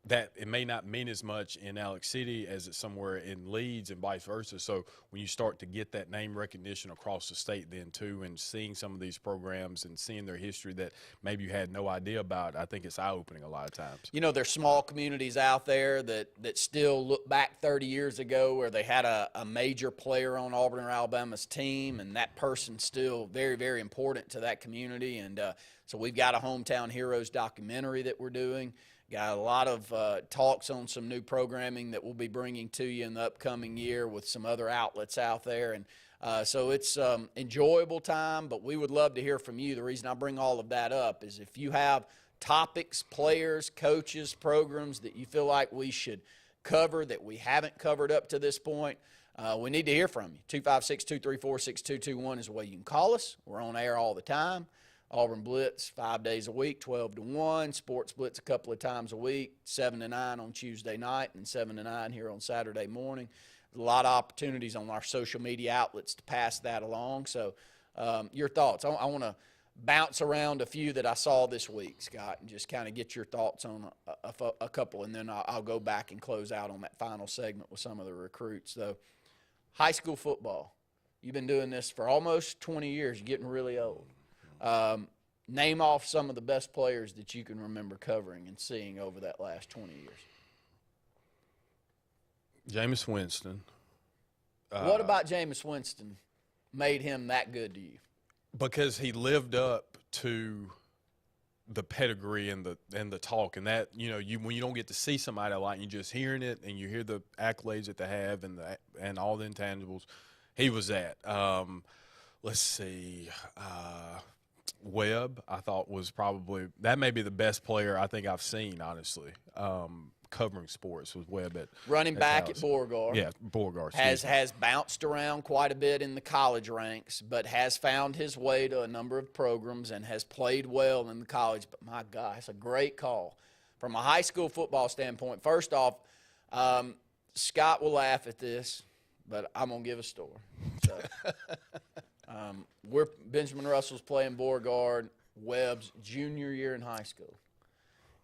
that it may not mean as much in Alex City as it's somewhere in Leeds and vice versa. So when you start to get that name recognition across the state then too, and seeing some of these programs and seeing their history that maybe you had no idea about, I think it's eye-opening a lot of times. You know, there's small communities out there that still look back 30 years ago where they had a major player on Auburn or Alabama's team, and that person's still very, very important to that community. And so we've got a Hometown Heroes documentary that we're doing. Got a lot of talks on some new programming that we'll be bringing to you in the upcoming year with some other outlets out there. And so it's enjoyable time, but we would love to hear from you. The reason I bring all of that up is if you have topics, players, coaches, programs that you feel like we should cover that we haven't covered up to this point, we need to hear from you. 256-234-6221 is the way you can call us. We're on air all the time. Auburn Blitz 5 days a week, 12 to 1. Sports Blitz a couple of times a week, 7 to 9 on Tuesday night and 7 to 9 here on Saturday morning. There's a lot of opportunities on our social media outlets to pass that along. So your thoughts. I want to bounce around a few that I saw this week, Scott, and just kind of get your thoughts on a couple, and then I'll go back and close out on that final segment with some of the recruits. So high school football. You've been doing this for almost 20 years. You're getting really old. Name off some of the best players that you can remember covering and seeing over that last 20 years. Jameis Winston. What about Jameis Winston made him that good to you? Because he lived up to the pedigree and the talk, and that, you know, when you don't get to see somebody like, you just hearing it and you hear the accolades that they have and all the intangibles, he was that. Let's see. Webb, I thought, was probably – that may be the best player I think I've seen, honestly, covering sports, was Webb at – running back at Beauregard. Yeah, Beauregard. Has bounced around quite a bit in the college ranks, but has found his way to a number of programs and has played well in the college. But, my God, it's a great call. From a high school football standpoint, first off, Scott will laugh at this, but I'm going to give a story. So, Benjamin Russell's playing Beauregard, Webb's junior year in high school.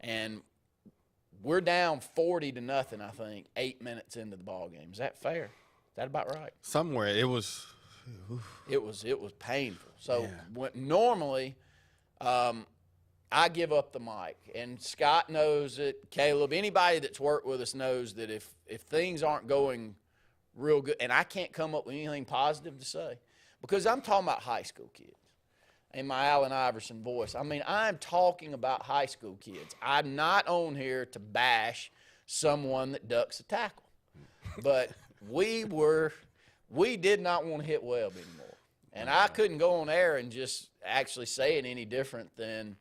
And we're down 40-0, I think, 8 minutes into the ball game. Is that fair? Is that about right? Somewhere it was. It was painful. So normally, I give up the mic, and Scott knows it. Caleb, anybody that's worked with us knows that if things aren't going real good, and I can't come up with anything positive to say, because I'm talking about high school kids in my Allen Iverson voice. I mean, I'm talking about high school kids. I'm not on here to bash someone that ducks a tackle. But we did not want to hit Webb anymore. And I couldn't go on air and just actually say it any different than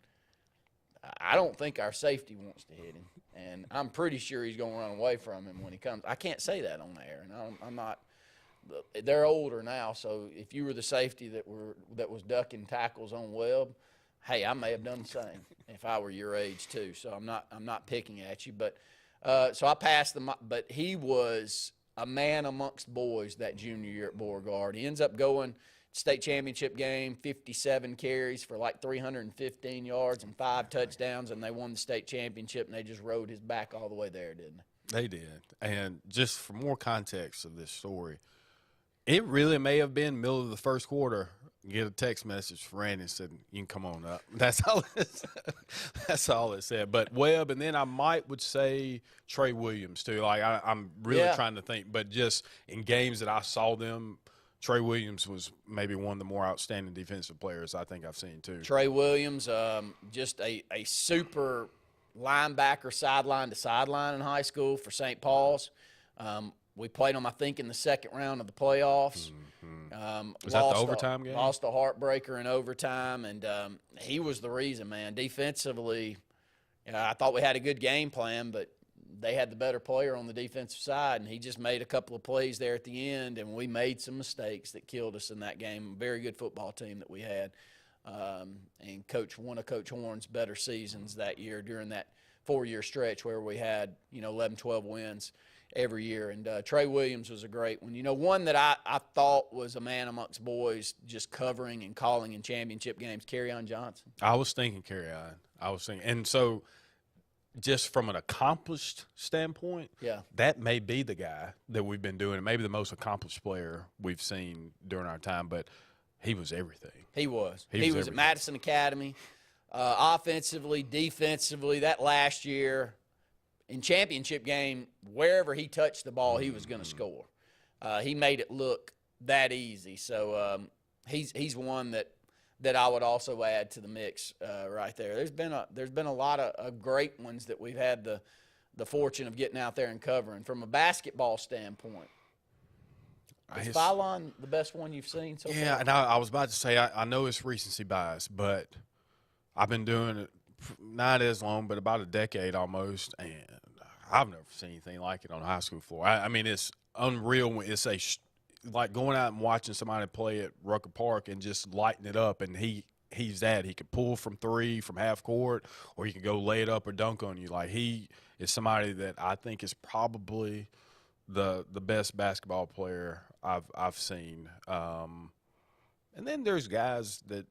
I don't think our safety wants to hit him. And I'm pretty sure he's going to run away from him when he comes. I can't say that on air, and I'm not. They're older now, so if you were the safety that was ducking tackles on Webb, hey, I may have done the same if I were your age too. So I'm not picking at you, but so I passed them. But he was a man amongst boys that junior year at Beauregard. He ends up going state championship game, 57 carries for like 315 yards and 5 touchdowns, and they won the state championship, and they just rode his back all the way there, didn't they? They did. And just for more context of this story, it really may have been middle of the first quarter. Get a text message from Randy and said, "You can come on up." That's all it said. But Webb, and then I would say Trey Williams too. Like I'm really trying to think, but just in games that I saw them, Trey Williams was maybe one of the more outstanding defensive players I think I've seen too. Trey Williams, just a super linebacker, sideline to sideline in high school for St. Paul's. We played him, I think, in the second round of the playoffs. Was that the overtime game? Lost a heartbreaker in overtime, and he was the reason, man. Defensively, I thought we had a good game plan, but they had the better player on the defensive side, and he just made a couple of plays there at the end, and we made some mistakes that killed us in that game. Very good football team that we had, and one of Coach Horn's better seasons that year during that 4-year stretch where we had 11, 12 wins. every year. And Trey Williams was a great one. You know, one that I thought was a man amongst boys, just covering and calling in championship games, Kerryon Johnson. I was thinking Kerryon. And so just from an accomplished standpoint, yeah, that may be the guy that we've been doing, maybe the most accomplished player we've seen during our time, but he was everything. He was. He was at Madison Academy, offensively, defensively. That last year in championship game, wherever he touched the ball, he was going to score. He made it look that easy. So he's one that I would also add to the mix right there. There's been a lot of great ones that we've had the fortune of getting out there and covering. From a basketball standpoint, is Phylon the best one you've seen so far? Yeah, and I was about to say, I know it's recency bias, but I've been doing it not as long, but about a decade almost, and I've never seen anything like it on a high school floor. I mean, it's unreal. It's like going out and watching somebody play at Rucker Park and just lighting it up, and he's that. He can pull from three, from half court, or he can go lay it up or dunk on you. Like, he is somebody that I think is probably the best basketball player I've seen. And then there's guys that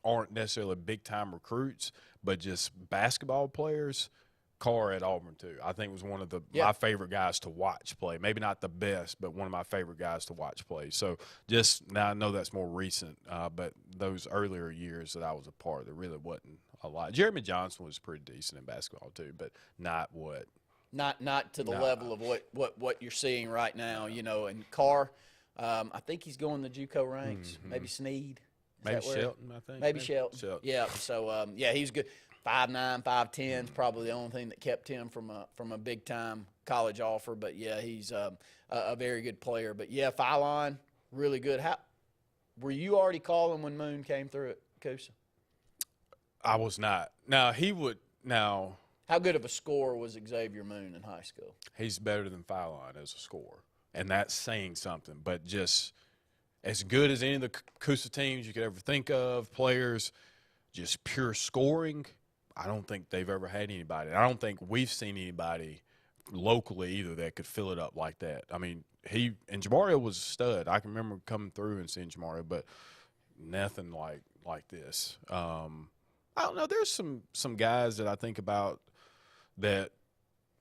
aren't necessarily big-time recruits, but just basketball players. Carr at Auburn, too. I think was one of my favorite guys to watch play. Maybe not the best, but one of my favorite guys to watch play. So just now I know that's more recent, but those earlier years that I was a part, there really wasn't a lot. Jeremy Johnson was pretty decent in basketball, too, but not what. Not to the level of what you're seeing right now, you know. And Carr, I think he's going the JUCO ranks. Mm-hmm. Maybe Sneed. Maybe Shelton, I think. Maybe Shelton. Yeah. So he's good. 5'9", 5'10" is probably the only thing that kept him from a big time college offer. But yeah, he's a very good player. But yeah, Phylon, really good. How were you already calling when Moon came through at Coosa? I was not. Now he would. Now, how good of a scorer was Xavier Moon in high school? He's better than Phylon as a scorer, and that's saying something. But just as good as any of the Coosa teams you could ever think of, players, just pure scoring. I don't think they've ever had anybody. I don't think we've seen anybody locally either that could fill it up like that. I mean, and Jamario was a stud. I can remember coming through and seeing Jamario, but nothing like this. I don't know. There's some guys that I think about that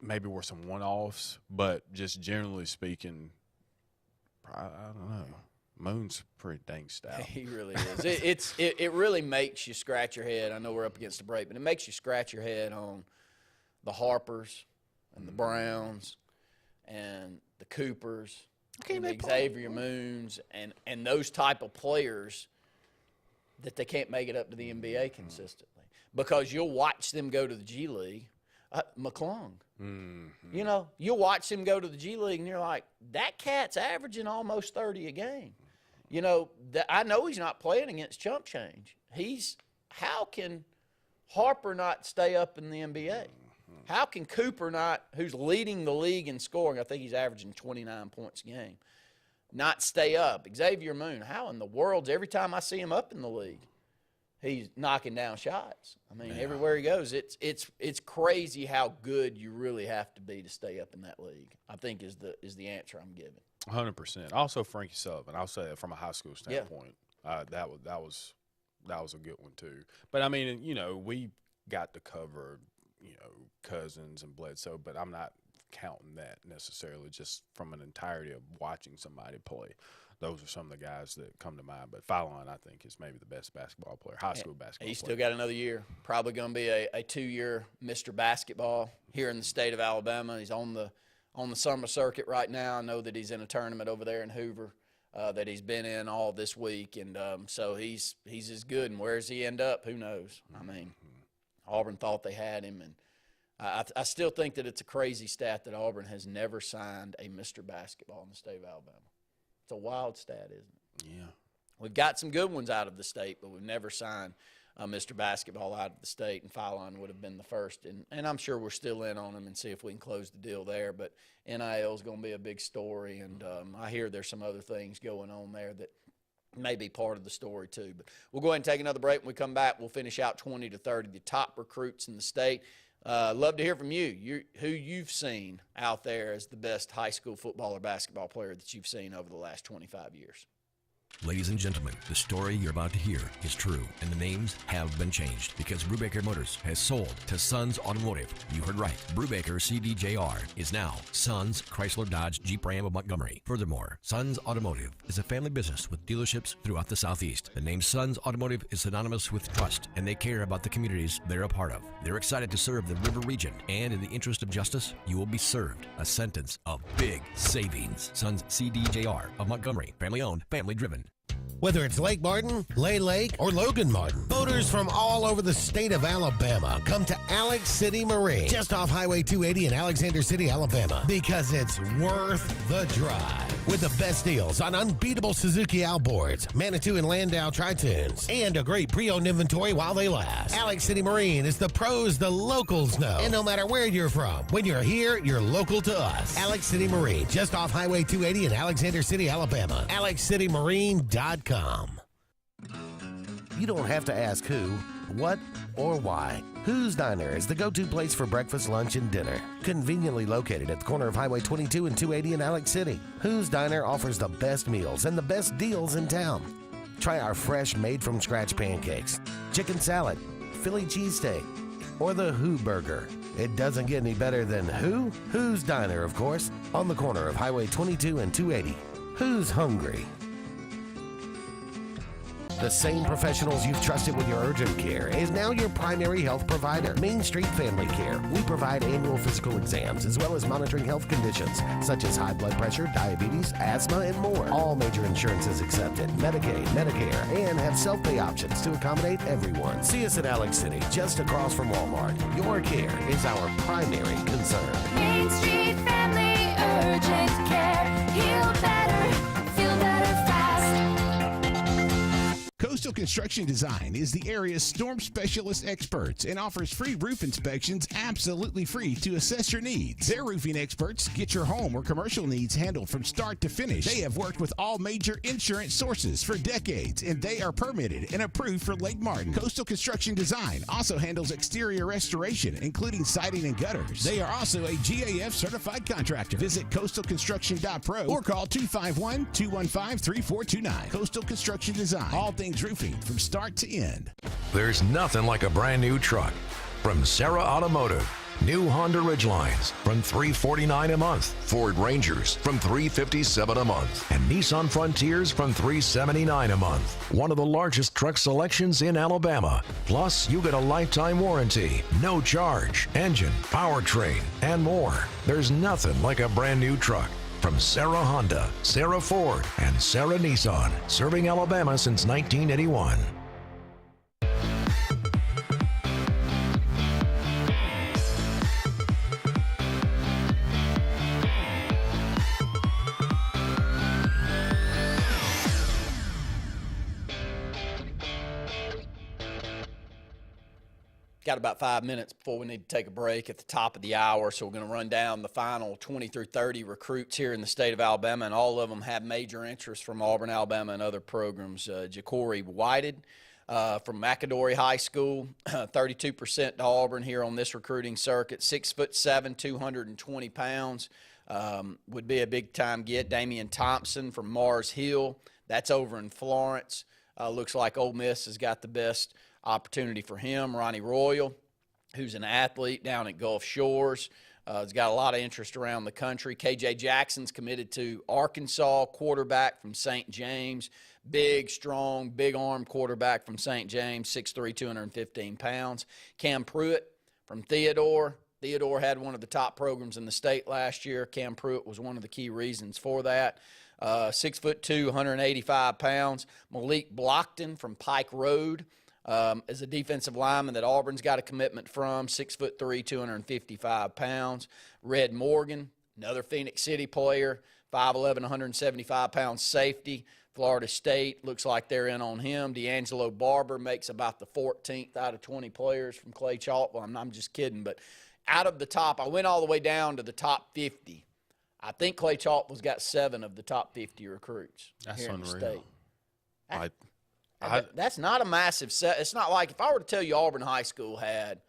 maybe were some one-offs, but just generally speaking, I don't know. Moon's pretty dang stout. He really is. It really makes you scratch your head. I know we're up against the break, but it makes you scratch your head on the Harpers and the Browns and the Coopers and the Xavier Moons and those type of players that they can't make it up to the NBA consistently because you'll watch them go to the G League. McClung. Mm-hmm. You know, you'll watch him go to the G League and you're like, that cat's averaging almost 30 a game. You know, I know he's not playing against chump change. How can Harper not stay up in the NBA? How can Cooper not, who's leading the league in scoring, I think he's averaging 29 points a game, not stay up? Xavier Moon, how in the world, every time I see him up in the league, he's knocking down shots. I mean, everywhere he goes, it's crazy how good you really have to be to stay up in that league, I think is the answer I'm giving. 100%. Also, Frankie Sullivan. I'll say that from a high school standpoint. Yeah. That was a good one too. But I mean, you know, we got to cover, you know, Cousins and Bledsoe, but I'm not counting that necessarily. Just from an entirety of watching somebody play, those are some of the guys that come to mind. But Phylon, I think, is maybe the best basketball player, high school basketball player. He's still got another year. Probably going to be a 2-year Mr. Basketball here in the state of Alabama. He's on the summer circuit right now. I know that he's in a tournament over there in Hoover that he's been in all this week, and so he's as good. And where does he end up? Who knows? I mean, Auburn thought they had him, and I still think that it's a crazy stat that Auburn has never signed a Mr. Basketball in the state of Alabama. It's a wild stat, isn't it? Yeah. We've got some good ones out of the state, but we've never signed Mr. Basketball out of the state, and Phylon would have been the first. And I'm sure we're still in on him and see if we can close the deal there. But NIL is going to be a big story, and I hear there's some other things going on there that may be part of the story too. But we'll go ahead and take another break. When we come back, we'll finish out 20 to 30, the top recruits in the state. Love to hear from you. Who you've seen out there as the best high school football or basketball player that you've seen over the last 25 years. Ladies and gentlemen, the story you're about to hear is true, and the names have been changed because Brubaker Motors has sold to Sons Automotive. You heard right. Brubaker CDJR is now Sons Chrysler Dodge Jeep Ram of Montgomery. Furthermore, Sons Automotive is a family business with dealerships throughout the Southeast. The name Sons Automotive is synonymous with trust, and they care about the communities they're a part of. They're excited to serve the River region, and in the interest of justice, you will be served a sentence of big savings. Sons CDJR of Montgomery, family owned, family driven. Whether it's Lake Martin, Lay Lake, or Logan Martin, boaters from all over the state of Alabama come to Alex City Marine, just off Highway 280 in Alexander City, Alabama, because it's worth the drive. With the best deals on unbeatable Suzuki outboards, Manitou and Landau Tritoons, and a great pre-owned inventory while they last. Alex City Marine is the pros the locals know. And no matter where you're from, when you're here, you're local to us. Alex City Marine, just off Highway 280 in Alexander City, Alabama. AlexCityMarine.com. You don't have to ask who, what, or why. Who's Diner is the go-to place for breakfast, lunch, and dinner. Conveniently located at the corner of Highway 22 and 280 in Alex City. Who's Diner offers the best meals and the best deals in town. Try our fresh, made-from-scratch pancakes, chicken salad, Philly cheesesteak, or the Who Burger. It doesn't get any better than who? Who's Diner, of course, on the corner of Highway 22 and 280. Who's hungry? The same professionals you've trusted with your urgent care is now your primary health provider. Main Street Family Care. We provide annual physical exams as well as monitoring health conditions such as high blood pressure, diabetes, asthma, and more. All major insurances accepted, Medicaid, Medicare, and have self-pay options to accommodate everyone. See us at Alex City, just across from Walmart. Your care is our primary concern. Main Street Family Urgent Care. Heal better, feel better fast. Coastal Construction Design is the area's storm specialist experts and offers free roof inspections absolutely free to assess your needs. Their roofing experts get your home or commercial needs handled from start to finish. They have worked with all major insurance sources for decades, and they are permitted and approved for Lake Martin. Coastal Construction Design also handles exterior restoration, including siding and gutters. They are also a GAF certified contractor. Visit coastalconstruction.pro or call 251-215-3429. Coastal Construction Design. All things roofing from start to end. There's nothing like a brand new truck. From Sarah Automotive, new Honda Ridgelines from $349 a month, Ford Rangers from $357 a month, and Nissan Frontiers from $379 a month. One of the largest truck selections in Alabama. Plus, you get a lifetime warranty, no charge, engine, powertrain, and more. There's nothing like a brand new truck. From Sarah Honda, Sarah Ford, and Sarah Nissan, serving Alabama since 1981. Got about 5 minutes before we need to take a break at the top of the hour, so we're going to run down the final 20 through 30 recruits here in the state of Alabama, and all of them have major interest from Auburn, Alabama, and other programs. Jacory Whited from McAdory High School, 32% to Auburn here on this recruiting circuit, 6'7", 220 pounds, would be a big-time get. Damian Thompson from Mars Hill, that's over in Florence. Looks like Ole Miss has got the best opportunity for him. Ronnie Royal, who's an athlete down at Gulf Shores, has got a lot of interest around the country. KJ Jackson's committed to Arkansas, quarterback from St. James. Big, strong, big-arm quarterback from St. James, 6'3", 215 pounds. Cam Pruitt from Theodore. Theodore had one of the top programs in the state last year. Cam Pruitt was one of the key reasons for that. 6'2", 185 pounds. Malik Blockton from Pike Road. As a defensive lineman that Auburn's got a commitment from, 6'3", 255 pounds. Red Morgan, another Phoenix City player, 5'11", 175 pounds safety. Florida State looks like they're in on him. D'Angelo Barber makes about the 14th out of 20 players from Clay Chalk. I'm just kidding, but out of the top, I went all the way down to the top 50. I think Clay Chalk's got 7 of the top 50 recruits here in the state. That's not a massive set. It's not like if I were to tell you Auburn High School had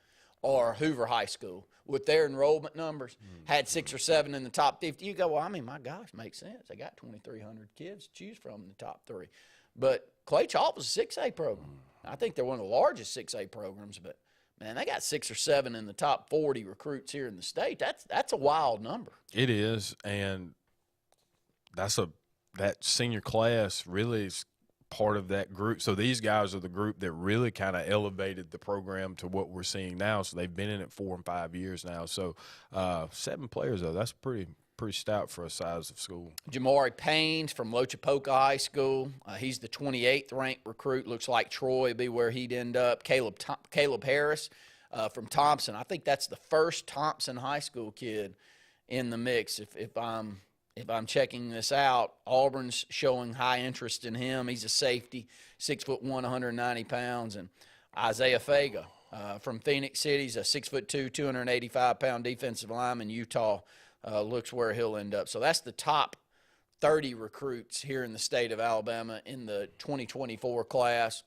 or Hoover High School with their enrollment numbers, had 6 or 7 in the top 50. You go, well, I mean, my gosh, makes sense. They got 2,300 kids to choose from in the top 3. But Clay Chalk was a 6A program. I think they're one of the largest 6A programs, but, man, they got 6 or 7 in the top 40 recruits here in the state. That's a wild number. It is, and that senior class really is part of that group. So these guys are the group that really kind of elevated the program to what we're seeing now. So they've been in it 4 and 5 years now. So 7 players, though, that's pretty stout for a size of school. Jamari Paynes from Lochapoka High School. He's the 28th ranked recruit. Looks like Troy would be where he'd end up. Caleb Harris from Thompson. I think that's the first Thompson High School kid in the mix. If I'm checking this out, Auburn's showing high interest in him. He's a safety, 6'1", 190 pounds. And Isaiah Faga from Phoenix City, he's a 6'2", 285-pound defensive lineman. Utah looks where he'll end up. So that's the top 30 recruits here in the state of Alabama in the 2024 class.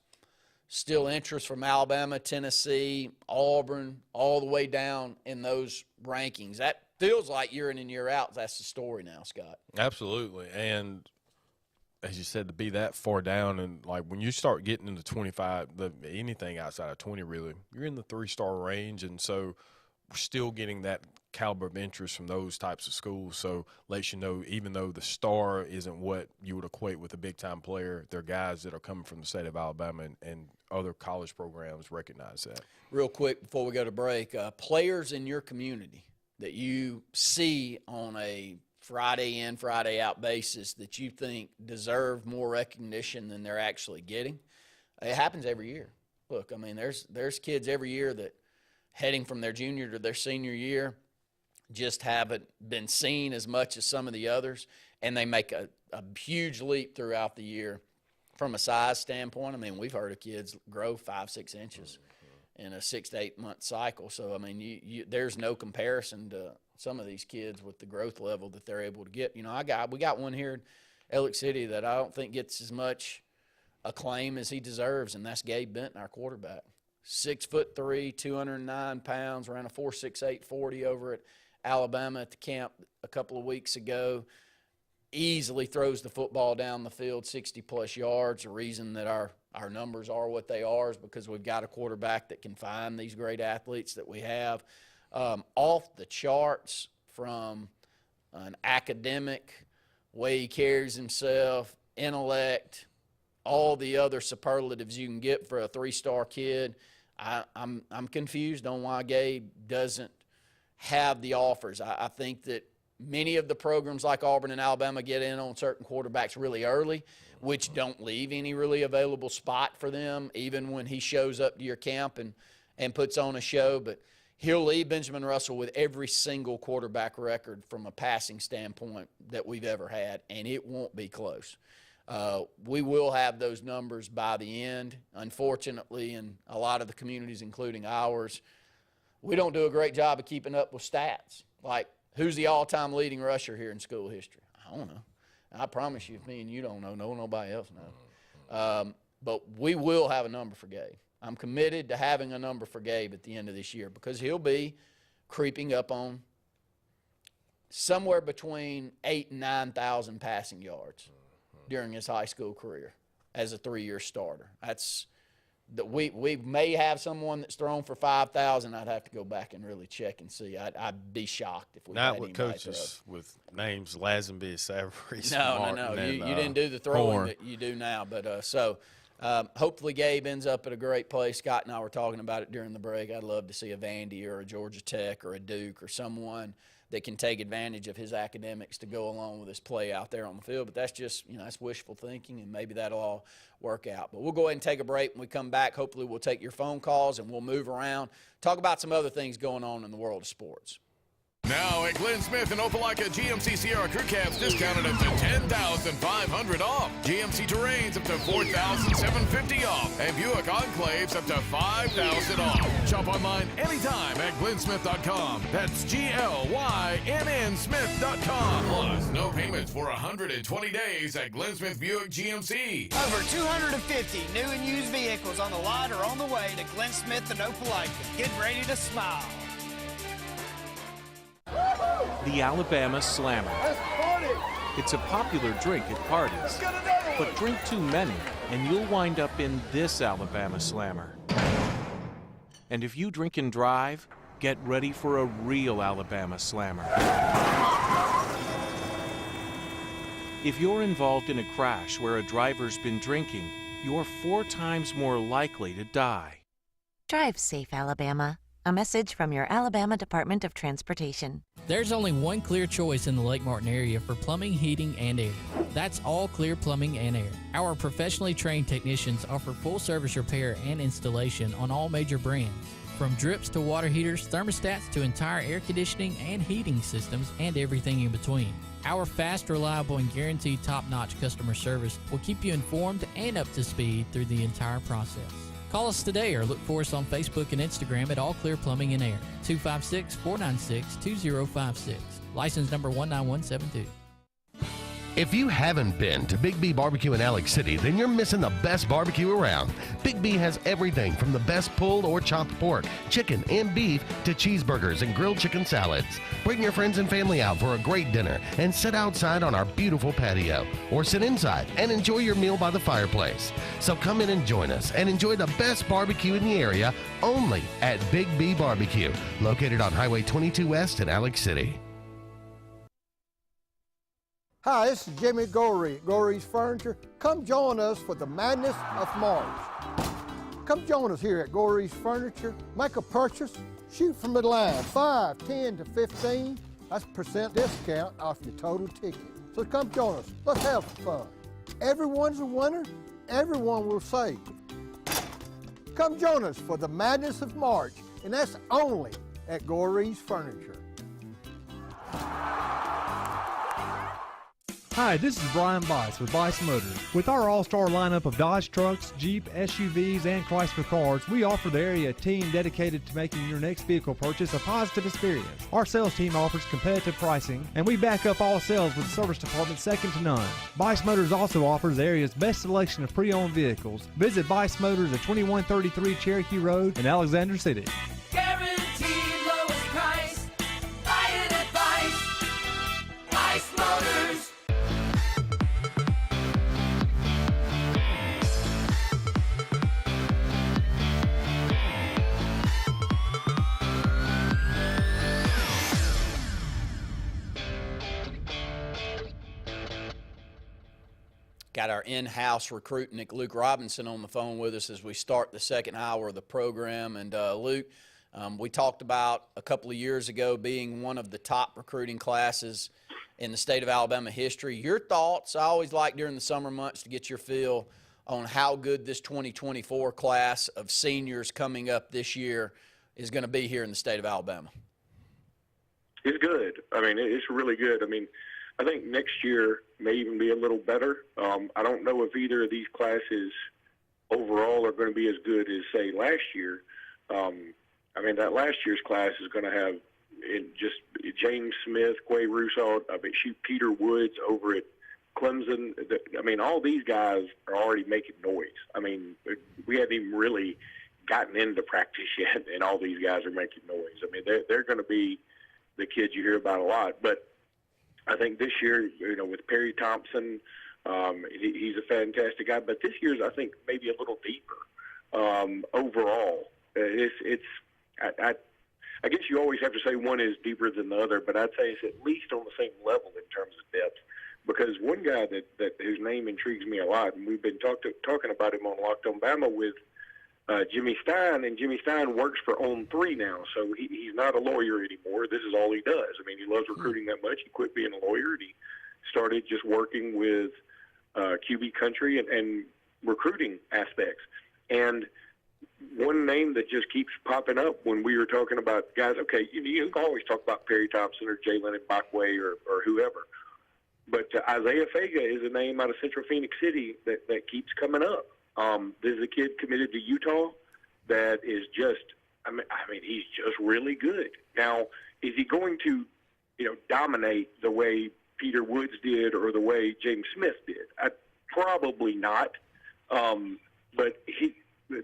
Still interest from Alabama, Tennessee, Auburn, all the way down in those rankings. That feels like year in and year out. That's the story now, Scott. Absolutely. And as you said, to be that far down, and like when you start getting into 25, anything outside of 20 really, you're in the 3-star range. And so we're still getting that caliber of interest from those types of schools. So lets you know, even though the star isn't what you would equate with a big-time player, they're guys that are coming from the state of Alabama, and other college programs recognize that. Real quick before we go to break, players in your community that you see on a Friday in, Friday out basis that you think deserve more recognition than they're actually getting. It happens every year. Look, I mean, there's kids every year that heading from their junior to their senior year just haven't been seen as much as some of the others, and they make a huge leap throughout the year from a size standpoint. I mean, we've heard of kids grow 5-6 inches in a 6 to 8 month cycle. So, I mean, there's no comparison to some of these kids with the growth level that they're able to get. You know, we got one here in Ellick City that I don't think gets as much acclaim as he deserves, and that's Gabe Benton, our quarterback. 6'3", 209 pounds, ran a 4.68 40 over at Alabama at the camp a couple of weeks ago. Easily throws the football down the field 60-plus yards. The reason that our numbers are what they are is because we've got a quarterback that can find these great athletes that we have. Off the charts from an academic, way he carries himself, intellect, all the other superlatives you can get for a 3-star kid. I'm confused on why Gabe doesn't have the offers. I think that many of the programs like Auburn and Alabama get in on certain quarterbacks really early, which don't leave any really available spot for them, even when he shows up to your camp and puts on a show. But he'll lead Benjamin Russell with every single quarterback record from a passing standpoint that we've ever had, and it won't be close. We will have those numbers by the end. Unfortunately, in a lot of the communities, including ours, we don't do a great job of keeping up with stats. Like, who's the all-time leading rusher here in school history? I don't know. I promise you, if me and you don't know, nobody else knows. But we will have a number for Gabe. I'm committed to having a number for Gabe at the end of this year because he'll be creeping up on somewhere between 8,000 and 9,000 passing yards during his high school career as a 3-year starter. We may have someone that's thrown for 5,000. I'd have to go back and really check and see. I'd be shocked if we not had with anybody coaches with names Lazenby, Savory, No. You didn't do the throwing Horn. that you do now. But hopefully Gabe ends up at a great place. Scott and I were talking about it during the break. I'd love to see a Vandy or a Georgia Tech or a Duke or someone that can take advantage of his academics to go along with his play out there on the field. But that's just, that's wishful thinking, and maybe that'll all work out. But we'll go ahead and take a break. When we come back, hopefully we'll take your phone calls and we'll move around, talk about some other things going on in the world of sports. Now at Glenn Smith and Opelika, GMC Sierra Crew Cabs discounted up to $10,500 off. GMC Terrains up to $4,750 off. And Buick Enclaves up to $5,000 off. Shop online anytime at glennsmith.com. That's GLYNN Smith.com. Plus, no payments for 120 days at Glenn Smith Buick GMC. Over 250 new and used vehicles on the lot or on the way to Glenn Smith and Opelika. Get ready to smile. The Alabama Slammer. It's a popular drink at parties, but drink too many and you'll wind up in this Alabama Slammer. And if you drink and drive, get ready for a real Alabama Slammer. If you're involved in a crash where a driver's been drinking, you're 4 times more likely to die. Drive safe, Alabama. A message from your Alabama Department of Transportation. There's only one clear choice in the Lake Martin area for plumbing, heating, and air. That's All Clear Plumbing and Air. Our professionally trained technicians offer full service repair and installation on all major brands. From drips to water heaters, thermostats to entire air conditioning and heating systems, and everything in between. Our fast, reliable, and guaranteed top-notch customer service will keep you informed and up to speed through the entire process. Call us today or look for us on Facebook and Instagram at All Clear Plumbing and Air, 256-496-2056. License number 19172. If you haven't been to Big B Barbecue in Alex City, then you're missing the best barbecue around. Big B has everything from the best pulled or chopped pork, chicken, and beef to cheeseburgers and grilled chicken salads. Bring your friends and family out for a great dinner and sit outside on our beautiful patio, or sit inside and enjoy your meal by the fireplace. So come in and join us and enjoy the best barbecue in the area only at Big B Barbecue, located on Highway 22 West in Alex City. Hi, this is Jimmy Gorey at Gorey's Furniture. Come join us for the madness of March. Come join us here at Gorey's Furniture. Make a purchase, shoot from the line, 5, 10 to 15. That's % discount off your total ticket. So come join us. Let's have some fun. Everyone's a winner. Everyone will save. Come join us for the madness of March, and that's only at Gorey's Furniture. Hi, this is Brian Bice with Bice Motors. With our all-star lineup of Dodge trucks, Jeep, SUVs, and Chrysler cars, we offer the area a team dedicated to making your next vehicle purchase a positive experience. Our sales team offers competitive pricing, and we back up all sales with a service department second to none. Bice Motors also offers the area's best selection of pre-owned vehicles. Visit Bice Motors at 2133 Cherokee Road in Alexander City. Guaranteed lowest price. Buy it at Bice. Bice Motors. Got our in-house recruit, Nick Luke Robinson, on the phone with us as we start the second hour of the program. And Luke, we talked about a couple of years ago being one of the top recruiting classes in the state of Alabama history. Your thoughts? I always like during the summer months to get your feel on how good this 2024 class of seniors coming up this year is going to be here in the state of Alabama. It's good. I mean, it's really good. I mean, I think next year may even be a little better. I don't know if either of these classes overall are going to be as good as, say, last year. I mean, that last year's class is going to have just James Smith, Quay Rousseau, Peter Woods over at Clemson. I mean, all these guys are already making noise. I mean, we haven't even really gotten into practice yet, and all these guys are making noise. I mean, they're going to be the kids you hear about a lot. But I think this year, you know, with Perry Thompson, he's a fantastic guy. But this year's, I think, maybe a little deeper overall. I guess you always have to say one is deeper than the other, but I'd say it's at least on the same level in terms of depth. Because one guy that whose name intrigues me a lot, and we've been talking about him on Locked On Bama with Jimmy Stein, and Jimmy Stein works for On 3 now, so he's not a lawyer anymore. This is all he does. I mean, he loves recruiting that much. He quit being a lawyer, and he started just working with QB country and recruiting aspects. And one name that just keeps popping up when we were talking about guys. Okay, you can always talk about Perry Thompson or Jalen Mbakwe or whoever, but Isaiah Fega is a name out of Central Phoenix City that keeps coming up. There's a kid committed to Utah that is just, I mean, he's just really good. Now, is he going to, dominate the way Peter Woods did or the way James Smith did? Probably not. But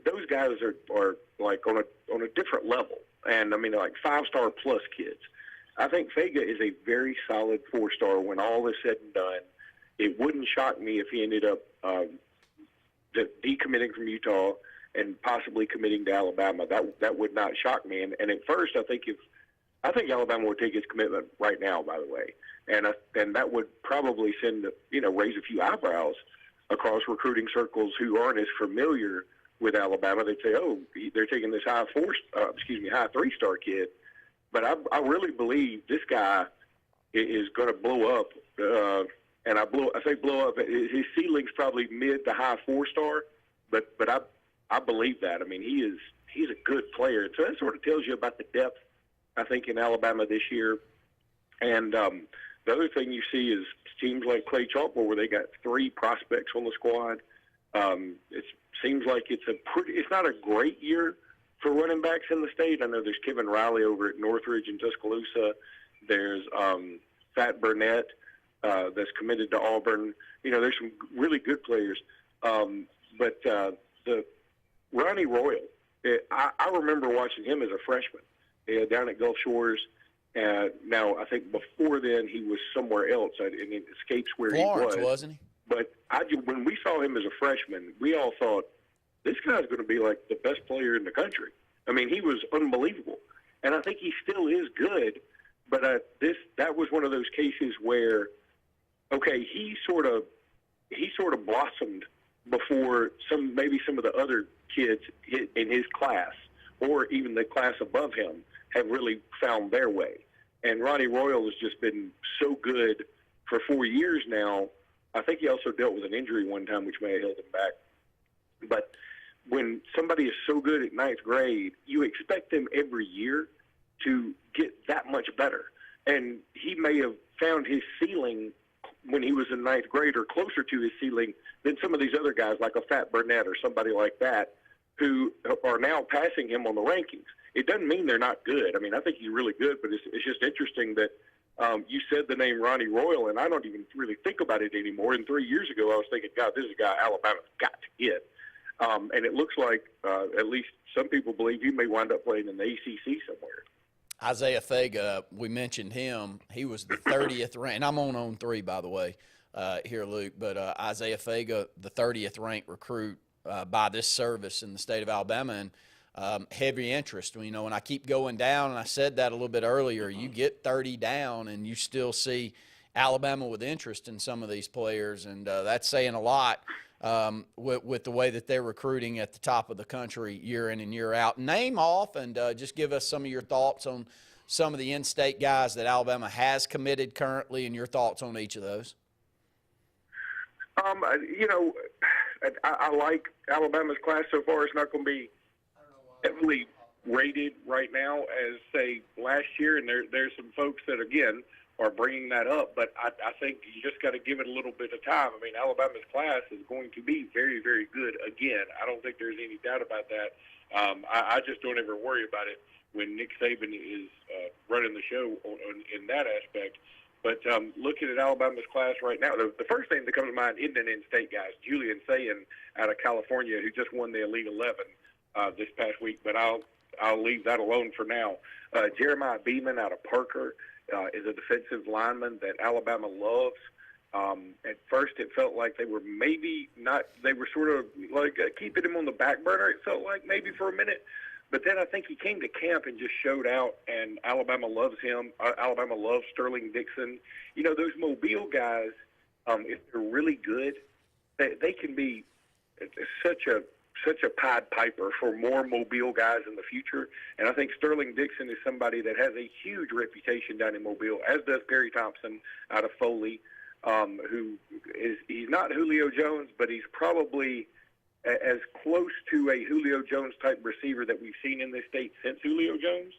those guys are like on a different level, and I mean, like 5-star plus kids. I think Fega is a very solid 4-star when all is said and done. It wouldn't shock me if he ended up decommitting from Utah and possibly committing to Alabama. That would not shock me. And at first, I think Alabama would take his commitment right now, by the way, and that would probably raise a few eyebrows across recruiting circles who aren't as familiar with Alabama. They'd say, "Oh, they're taking this high 3-star kid." But I really believe this guy is going to blow up. And I say blow up. His ceiling's probably mid to high 4-star, but I believe that. I mean, he's a good player. So that sort of tells you about the depth, I think, in Alabama this year. And the other thing you see is teams like Clay Chalkmore, where they got 3 prospects on the squad. It seems like it's not a great year for running backs in the state. I know there's Kevin Riley over at Northridge and Tuscaloosa. There's Fat Burnett that's committed to Auburn. There's some really good players. But the Ronnie Royal, I remember watching him as a freshman down at Gulf Shores. Now, I think before then he was somewhere else, and it escapes where Florence, he was. Wasn't he? But when we saw him as a freshman, we all thought, this guy's going to be like the best player in the country. I mean, he was unbelievable. And I think he still is good, but that was one of those cases where, okay, he sort of blossomed before maybe some of the other kids in his class or even the class above him have really found their way. And Ronnie Royal has just been so good for 4 years now. I think he also dealt with an injury one time, which may have held him back. But when somebody is so good at 9th grade, you expect them every year to get that much better. And he may have found his ceiling when he was in 9th grade or closer to his ceiling than some of these other guys like a Fat Burnett or somebody like that who are now passing him on the rankings. It doesn't mean they're not good. I mean, I think he's really good, but it's just interesting that you said the name Ronnie Royal, and I don't even really think about it anymore. And 3 years ago, I was thinking, God, this is a guy Alabama's got to get. And it looks like, at least some people believe, he may wind up playing in the ACC somewhere. Isaiah Fega, we mentioned him. He was the 30th ranked. And I'm on 3, by the way, here, Luke. But Isaiah Fega, the 30th ranked recruit by this service in the state of Alabama. And heavy interest. When I keep going down, and I said that a little bit earlier, you get 30 down and you still see Alabama with interest in some of these players, and that's saying a lot with the way that they're recruiting at the top of the country year in and year out. Name off and just give us some of your thoughts on some of the in-state guys that Alabama has committed currently and your thoughts on each of those. I like Alabama's class so far. It's not going to be heavily rated right now as, say, last year, and there's some folks that, again, are bringing that up, but I think you just got to give it a little bit of time. I mean, Alabama's class is going to be very, very good again. I don't think there's any doubt about that. I just don't ever worry about it when Nick Saban is running the show in that aspect. But looking at Alabama's class right now, the first thing that comes to mind isn't an in-state guy. It's Julian Sayin out of California, who just won the Elite 11 this past week, but I'll leave that alone for now. Jeremiah Beeman out of Parker is a defensive lineman that Alabama loves. At first, it felt like they were they were sort of like keeping him on the back burner, it felt like maybe for a minute. But then I think he came to camp and just showed out, and Alabama loves him. Alabama loves Sterling Dixon. Those Mobile guys, if they're really good, they can be such a Pied Piper for more Mobile guys in the future. And I think Sterling Dixon is somebody that has a huge reputation down in Mobile, as does Perry Thompson out of Foley, he's not Julio Jones, but he's probably as close to a Julio Jones type receiver that we've seen in this state since Julio Jones.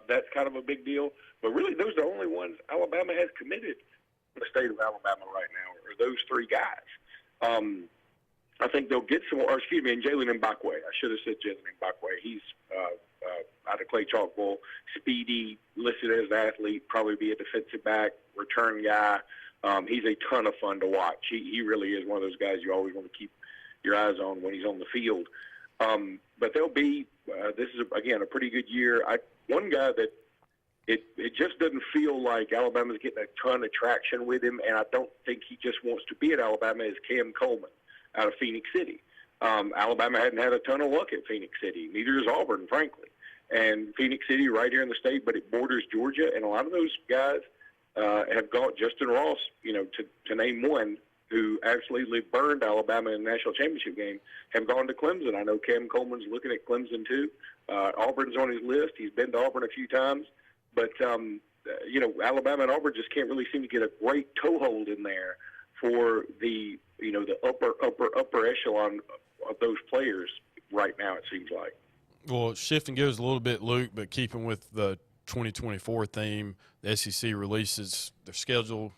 That's kind of a big deal. But really, those are the only ones Alabama has committed in the state of Alabama right now, are those three guys. I think they'll get some more, and Jalen Mbakwe. I should have said Jalen Mbakwe. He's out of Clay Chalkville, speedy, listed as an athlete, probably be a defensive back, return guy. He's a ton of fun to watch. He really is one of those guys you always want to keep your eyes on when he's on the field. But they'll be, this is, again, a pretty good year. One guy that it just doesn't feel like Alabama's getting a ton of traction with him, and I don't think he just wants to be at Alabama, is Cam Coleman out of Phoenix City. Alabama hadn't had a ton of luck at Phoenix City. Neither has Auburn, frankly. And Phoenix City right here in the state, but it borders Georgia, and a lot of those guys have gone, Justin Ross, to name one, who absolutely burned Alabama in the national championship game, have gone to Clemson. I know Cam Coleman's looking at Clemson too. Auburn's on his list. He's been to Auburn a few times. But, Alabama and Auburn just can't really seem to get a great toehold in there for the upper echelon of those players right now, it seems like. Well, shifting gears a little bit, Luke, but keeping with the 2024 theme, the SEC releases their schedule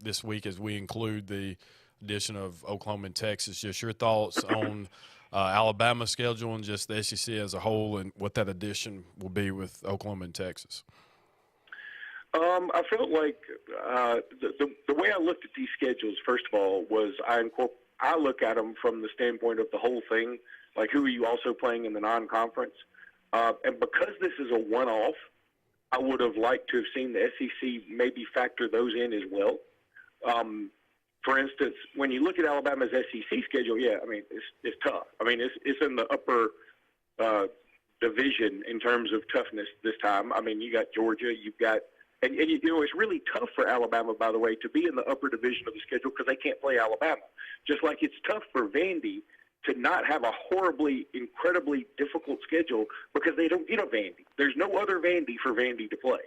this week as we include the addition of Oklahoma and Texas. Just your thoughts on Alabama's schedule and just the SEC as a whole, and what that addition will be with Oklahoma and Texas. I felt like the way I looked at these schedules, first of all, was I look at them from the standpoint of the whole thing, like who are you also playing in the non-conference. And because this is a one-off, I would have liked to have seen the SEC maybe factor those in as well. For instance, when you look at Alabama's SEC schedule, it's tough. It's in the upper division in terms of toughness this time. You got Georgia, you've got – and it's really tough for Alabama, by the way, to be in the upper division of the schedule because they can't play Alabama. Just like it's tough for Vandy to not have a horribly, incredibly difficult schedule because they don't get a Vandy. There's no other Vandy for Vandy to play.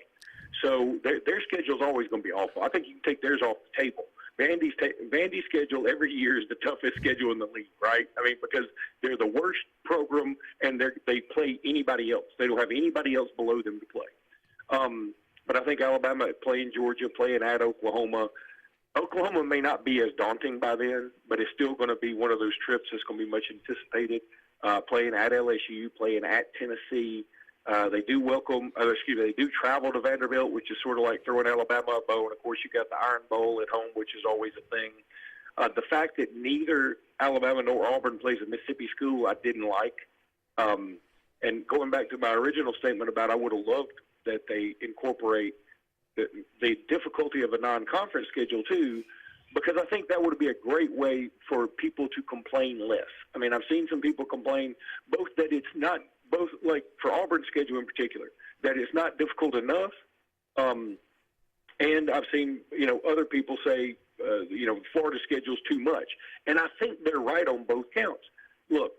So their schedule is always going to be awful. I think you can take theirs off the table. Vandy's schedule every year is the toughest schedule in the league, right? Because they're the worst program and they play anybody else. They don't have anybody else below them to play. But I think Alabama playing Georgia, playing at Oklahoma. Oklahoma may not be as daunting by then, but it's still going to be one of those trips that's going to be much anticipated. Playing at LSU, playing at Tennessee. They do travel to Vanderbilt, which is sort of like throwing Alabama a bone. Of course, you got the Iron Bowl at home, which is always a thing. The fact that neither Alabama nor Auburn plays a Mississippi school, I didn't like. And going back to my original statement about I would have loved that they incorporate the difficulty of a non-conference schedule too, because I think that would be a great way for people to complain less. I've seen some people complain both that it's not, both like for Auburn's schedule in particular, that it's not difficult enough. And I've seen, other people say, Florida's schedule's too much. And I think they're right on both counts. Look,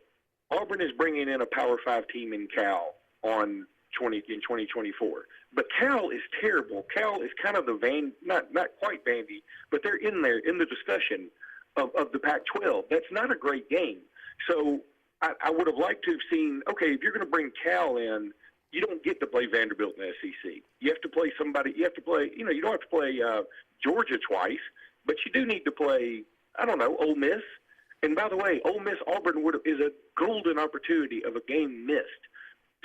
Auburn is bringing in a Power 5 team in Cal in 2024. But Cal is terrible. Cal is kind of the not quite Vandy, but they're in there in the discussion of the Pac-12. That's not a great game. So I would have liked to have seen, okay, if you're going to bring Cal in, you don't get to play Vanderbilt in the SEC. You have to play somebody. You have to play, you don't have to play Georgia twice, but you do need to play, Ole Miss. And by the way, Ole Miss Auburn is a golden opportunity of a game missed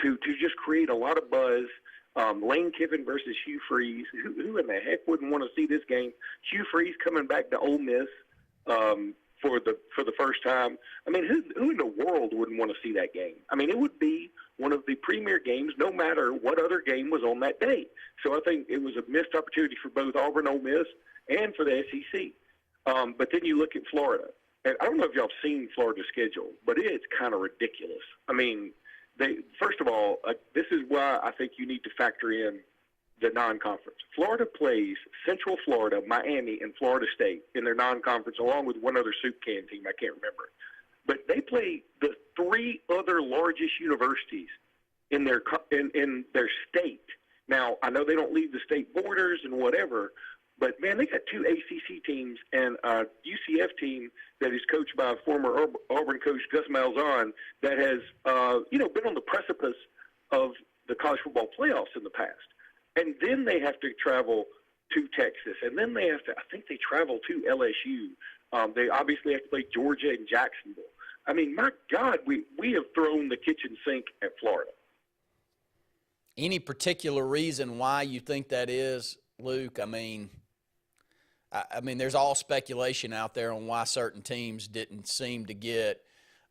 to just create a lot of buzz. Lane Kiffin versus Hugh Freeze. Who in the heck wouldn't want to see this game? Hugh Freeze coming back to Ole Miss for the first time. Who in the world wouldn't want to see that game? It would be one of the premier games, no matter what other game was on that day. So I think it was a missed opportunity for both Auburn, Ole Miss, and for the SEC. But then you look at Florida. And I don't know if y'all have seen Florida's schedule, but it's kind of ridiculous. First of all, this is why I think you need to factor in the non-conference. Florida plays Central Florida, Miami, and Florida State in their non-conference, along with one other soup can team. I can't remember. But they play the three other largest universities in their state. Now, I know they don't leave the state borders and whatever, But, man, they got 2 ACC teams and a UCF team that is coached by former Auburn coach Gus Malzahn that has, been on the precipice of the college football playoffs in the past. And then they have to travel to Texas. And then they have to, I think they travel to LSU. They obviously have to play Georgia and Jacksonville. I mean, my God, we have thrown the kitchen sink at Florida. Any particular reason why you think that is, Luke? I mean, there's all speculation out there on why certain teams didn't seem to get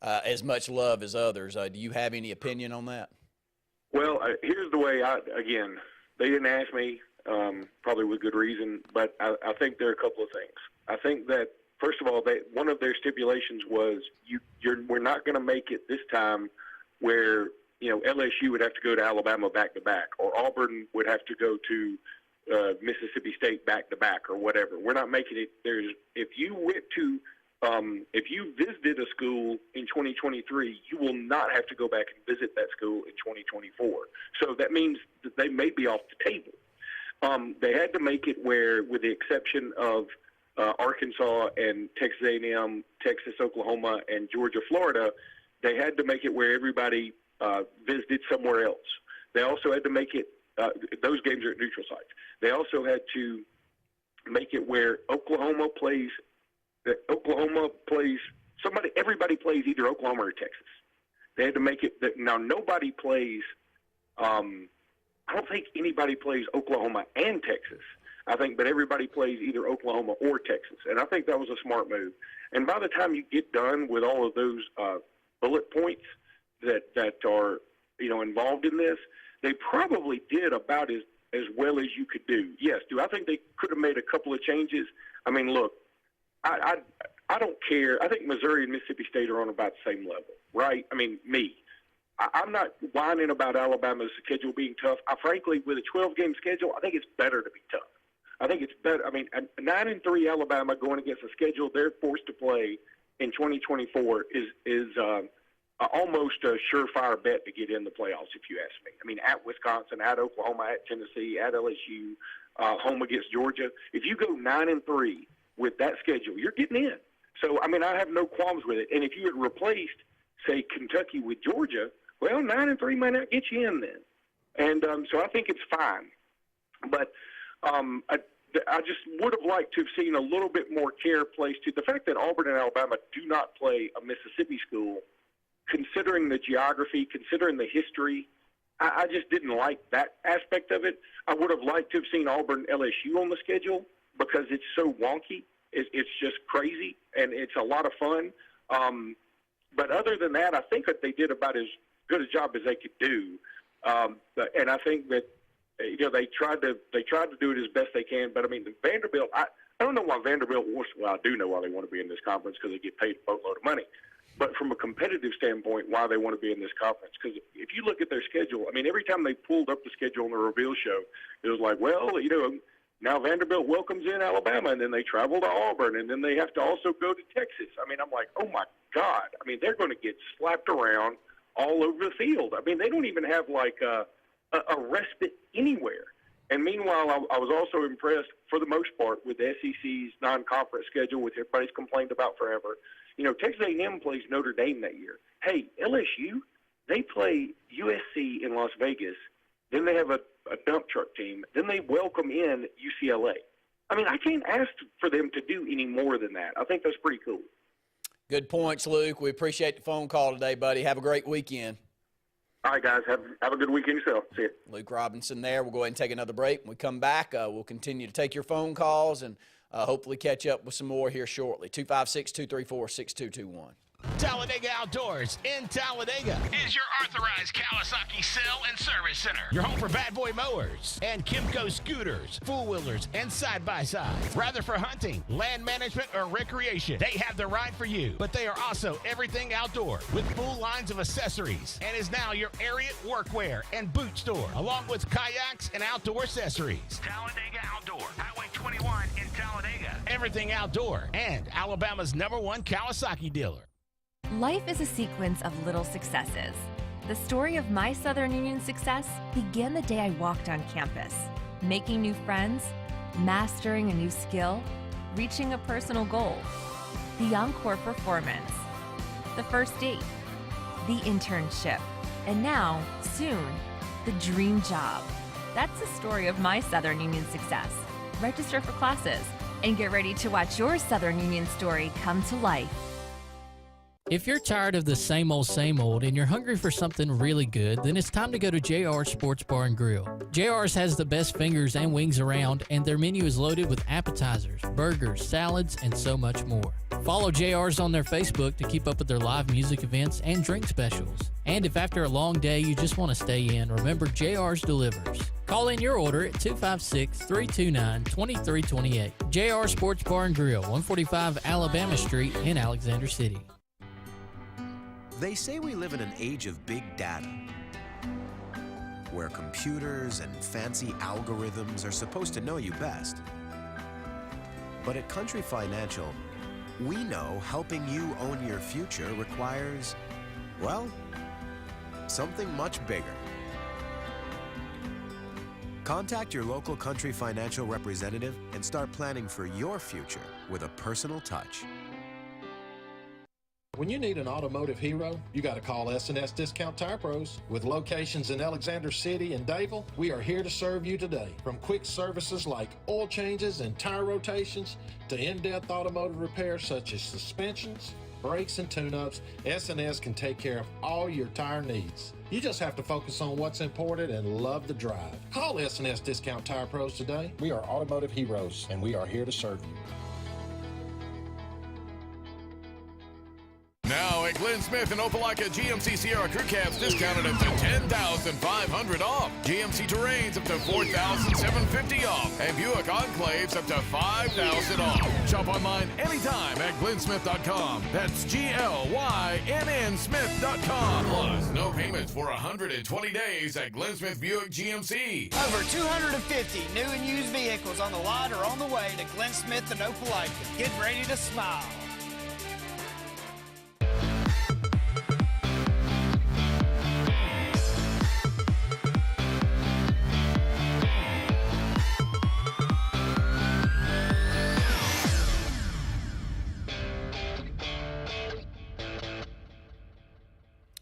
as much love as others. Do you have any opinion on that? Well, here's the way they didn't ask me, probably with good reason, but I think there are a couple of things. I think that, first of all, one of their stipulations was we're not going to make it this time where, LSU would have to go to Alabama back-to-back, or Auburn would have to go to Mississippi State back-to-back, or whatever. We're not making it. If you visited a school in 2023, you will not have to go back and visit that school in 2024. So that means that they may be off the table. They had to make it where, with the exception of Arkansas and Texas A&M, Texas, Oklahoma, and Georgia, Florida, they had to make it where everybody visited somewhere else. They also had to make it those games are at neutral sites. They also had to make it where everybody plays either Oklahoma or Texas. They had to make it that now nobody plays. I don't think anybody plays Oklahoma and Texas. But everybody plays either Oklahoma or Texas, and I think that was a smart move. And by the time you get done with all of those bullet points that are involved in this, they probably did about as well as you could do. Yes, do I think they could have made a couple of changes? I mean, look, I don't care. I think Missouri and Mississippi State are on about the same level, right? I mean, I'm not whining about Alabama's schedule being tough. Frankly, with a 12-game schedule, I think it's better to be tough. I think it's better. I mean, a 9-3 Alabama going against a schedule they're forced to play in 2024 is almost a surefire bet to get in the playoffs, if you ask me. I mean, at Wisconsin, at Oklahoma, at Tennessee, at LSU, home against Georgia. If you go 9-3 with that schedule, you're getting in. So, I mean, I have no qualms with it. And if you had replaced, say, Kentucky with Georgia, well, 9-3 might not get you in then. And so I think it's fine. But I just would have liked to have seen a little bit more care placed to the fact that Auburn and Alabama do not play a Mississippi school. Considering the geography, considering the history, I just didn't like that aspect of it. I would have liked to have seen Auburn LSU on the schedule because it's so wonky. It's just crazy, and it's a lot of fun. But other than that, I think that they did about as good a job as they could do. And I think that they tried to do it as best they can. But I mean, Vanderbilt, I don't know why Vanderbilt wants. Well, I do know why they want to be in this conference because they get paid a boatload of money. But from a competitive standpoint, why they want to be in this conference. Because if you look at their schedule, I mean, every time they pulled up the schedule on the reveal show, it was like, well, now Vanderbilt welcomes in Alabama, and then they travel to Auburn, and then they have to also go to Texas. I mean, I'm like, oh, my God. I mean, they're going to get slapped around all over the field. I mean, they don't even have, like, a respite anywhere. And meanwhile, I was also impressed, for the most part, with the SEC's non-conference schedule, which everybody's complained about forever. Texas A&M plays Notre Dame that year. Hey, LSU, they play USC in Las Vegas. Then they have a dump truck team. Then they welcome in UCLA. I mean, I can't ask for them to do any more than that. I think that's pretty cool. Good points, Luke. We appreciate the phone call today, buddy. Have a great weekend. All right, guys. Have a good weekend yourself. See you. Luke Robinson there. We'll go ahead and take another break. When we come back, we'll continue to take your phone calls and hopefully catch up with some more here shortly. 256-234-6221. Talladega Outdoors in Talladega is your authorized Kawasaki sale and service center. Your home for Bad Boy mowers and Kimco scooters, four-wheelers, and side-by-sides. Rather for hunting, land management, or recreation, they have the ride for you. But they are also everything outdoor with full lines of accessories and is now your Ariat workwear and boot store, along with kayaks and outdoor accessories. Talladega Outdoor, Highway 21 in Talladega. Everything outdoor and Alabama's #1 Kawasaki dealer. Life is a sequence of little successes. The story of my Southern Union success began the day I walked on campus, making new friends, mastering a new skill, reaching a personal goal, the encore performance, the first date, the internship, and now, soon, the dream job. That's the story of my Southern Union success. Register for classes and get ready to watch your Southern Union story come to life. If you're tired of the same old and you're hungry for something really good, then it's time to go to JR's Sports Bar and Grill. JR's has the best fingers and wings around, and their menu is loaded with appetizers, burgers, salads, and so much more. Follow JR's on their Facebook to keep up with their live music events and drink specials. And if after a long day you just want to stay in, remember JR's delivers. Call in your order at 256-329-2328. JR Sports Bar and Grill, 145 Alabama Street in Alexander City. They say we live in an age of big data, where computers and fancy algorithms are supposed to know you best. But at Country Financial, we know helping you own your future requires, well, something much bigger. Contact your local Country Financial representative and start planning for your future with a personal touch. When you need an automotive hero, you got to call S&S Discount Tire Pros. With locations in Alexander City and Dayville, we are here to serve you today. From quick services like oil changes and tire rotations to in-depth automotive repairs such as suspensions, brakes, and tune-ups, S&S can take care of all your tire needs. You just have to focus on what's important and love the drive. Call S&S Discount Tire Pros today. We are automotive heroes, and we are here to serve you. Now at Glenn Smith and Opelika, GMC Sierra Crew Cabs discounted up to $10,500 off. GMC Terrains up to $4,750 off. And Buick Enclaves up to $5,000 off. Shop online anytime at glennsmith.com. That's GLYNN Smith.com. Plus, no payments for 120 days at Glenn Smith Buick GMC. Over 250 new and used vehicles on the lot or on the way to Glenn Smith and Opelika. Get ready to smile.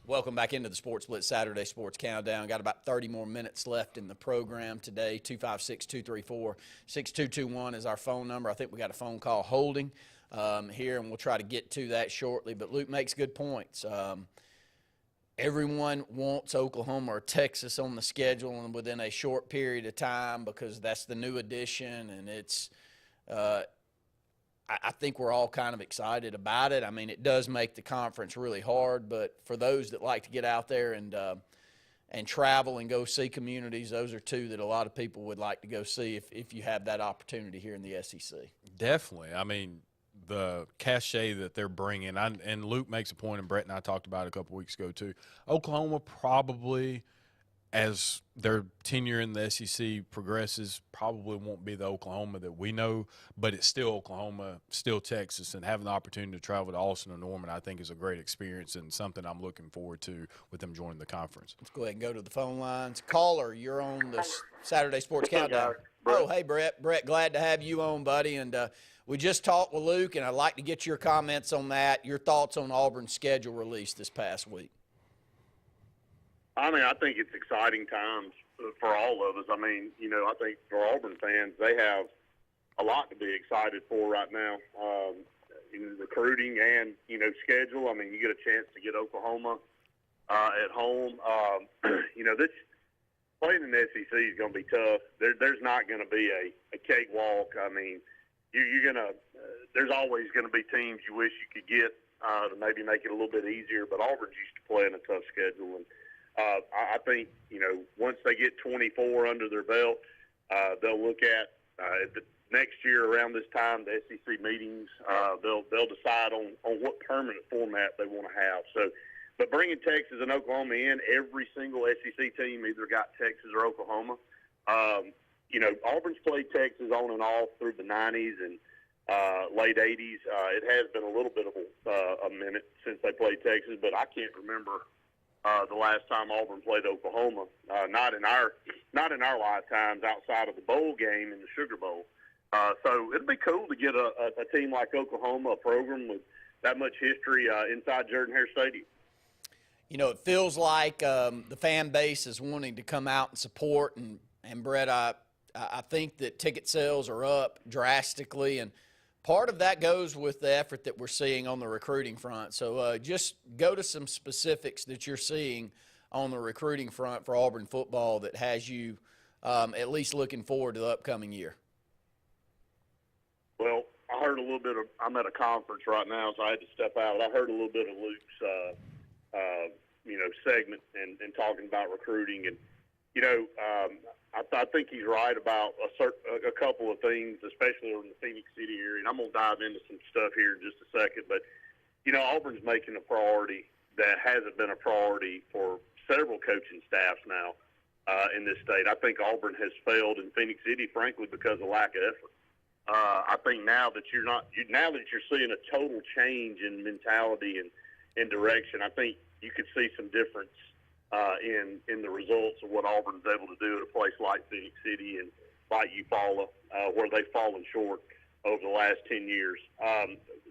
Welcome back into the Sports Blitz Saturday Sports Countdown. Got about 30 more minutes left in the program today. 256-234-6221 is our phone number. I think we got a phone call holding here, and we'll try to get to that shortly. But Luke makes good points. Everyone wants Oklahoma or Texas on the schedule and within a short period of time because that's the new addition, and it's I think we're all kind of excited about it. I mean, it does make the conference really hard, but for those that like to get out there and travel and go see communities, those are two that a lot of people would like to go see if you have that opportunity here in the SEC. Definitely. I mean, the cachet that they're bringing, and Luke makes a point, and Brett and I talked about it a couple weeks ago too. Oklahoma probably, as their tenure in the SEC progresses, probably won't be the Oklahoma that we know, but it's still Oklahoma, still Texas, and having the opportunity to travel to Austin and Norman, I think, is a great experience and something I'm looking forward to with them joining the conference. Let's go ahead and go to the phone lines. Caller, you're on the Saturday Sports Countdown. Oh, hey, Brett. Brett, glad to have you on, buddy. And we just talked with Luke, and I'd like to get your comments on that, your thoughts on Auburn's schedule release this past week. I mean, I think it's exciting times for all of us. I mean, you know, I think for Auburn fans, they have a lot to be excited for right now. In recruiting and, you know, schedule. I mean, you get a chance to get Oklahoma at home. You know, this playing in the SEC is going to be tough. There's not going to be a cakewalk. I mean, you're going to there's always going to be teams you wish you could get to maybe make it a little bit easier, but Auburn's used to playing a tough schedule. And I think, you know, once they get 24 under their belt, they'll look at the next year around this time, the SEC meetings, they'll decide on what permanent format they want to have. So, but bringing Texas and Oklahoma in, every single SEC team either got Texas or Oklahoma. You know, Auburn's played Texas on and off through the 90s and late 80s. It has been a little bit of a minute since they played Texas, but I can't remember the last time Auburn played Oklahoma. Not in our lifetimes outside of the bowl game in the Sugar Bowl. So it'll be cool to get a team like Oklahoma, a program with that much history inside Jordan-Hare Stadium. You know, it feels like the fan base is wanting to come out and support. And Brett, I think that ticket sales are up drastically. And part of that goes with the effort that we're seeing on the recruiting front. So just go to some specifics that you're seeing on the recruiting front for Auburn football that has you at least looking forward to the upcoming year. Well, I heard a little bit of – I'm at a conference right now, so I had to step out. I heard a little bit of Luke's, segment and talking about recruiting. And, I think he's right about a couple of things, especially in the Phoenix City area. And I'm going to dive into some stuff here in just a second. But, Auburn's making a priority that hasn't been a priority for several coaching staffs now in this state. I think Auburn has failed in Phoenix City, frankly, because of lack of effort. I think now that you're seeing a total change in mentality and direction, I think you could see some difference in the results of what Auburn's able to do at a place like Phoenix City and like Eufaula, where they've fallen short over the last 10 years.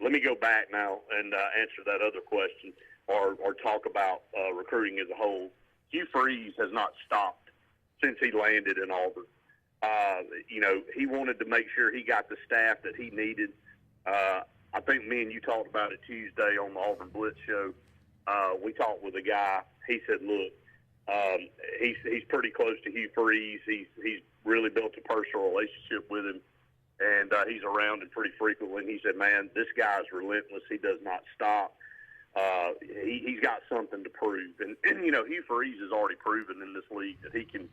Let me go back now and answer that other question or talk about recruiting as a whole. Hugh Freeze has not stopped since he landed in Auburn. He wanted to make sure he got the staff that he needed. I think me and you talked about it Tuesday on the Auburn Blitz show. We talked with a guy. He said, look, he's pretty close to Hugh Freeze. He's really built a personal relationship with him, and he's around him pretty frequently. And he said, man, this guy's relentless. He does not stop. He's got something to prove. And Hugh Freeze has already proven in this league that he can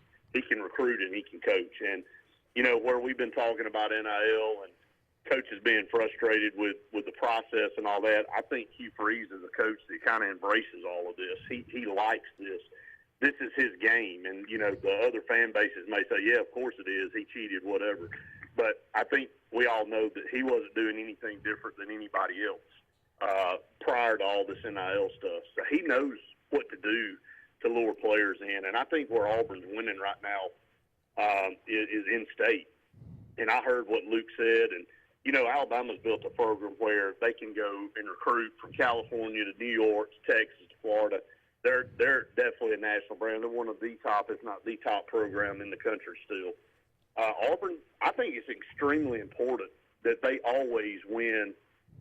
recruit and he can coach. And, where we've been talking about NIL and coaches being frustrated with the process and all that, I think Hugh Freeze is a coach that kind of embraces all of this. He likes this. This is his game. And, the other fan bases may say, yeah, of course it is. He cheated, whatever. But I think we all know that he wasn't doing anything different than anybody else prior to all this NIL stuff. So he knows what to do to lure players in. And I think where Auburn's winning right now is in state. And I heard what Luke said. And, Alabama's built a program where they can go and recruit from California to New York to Texas to Florida. They're definitely a national brand. They're one of the top, if not the top program in the country still. Auburn, I think it's extremely important that they always win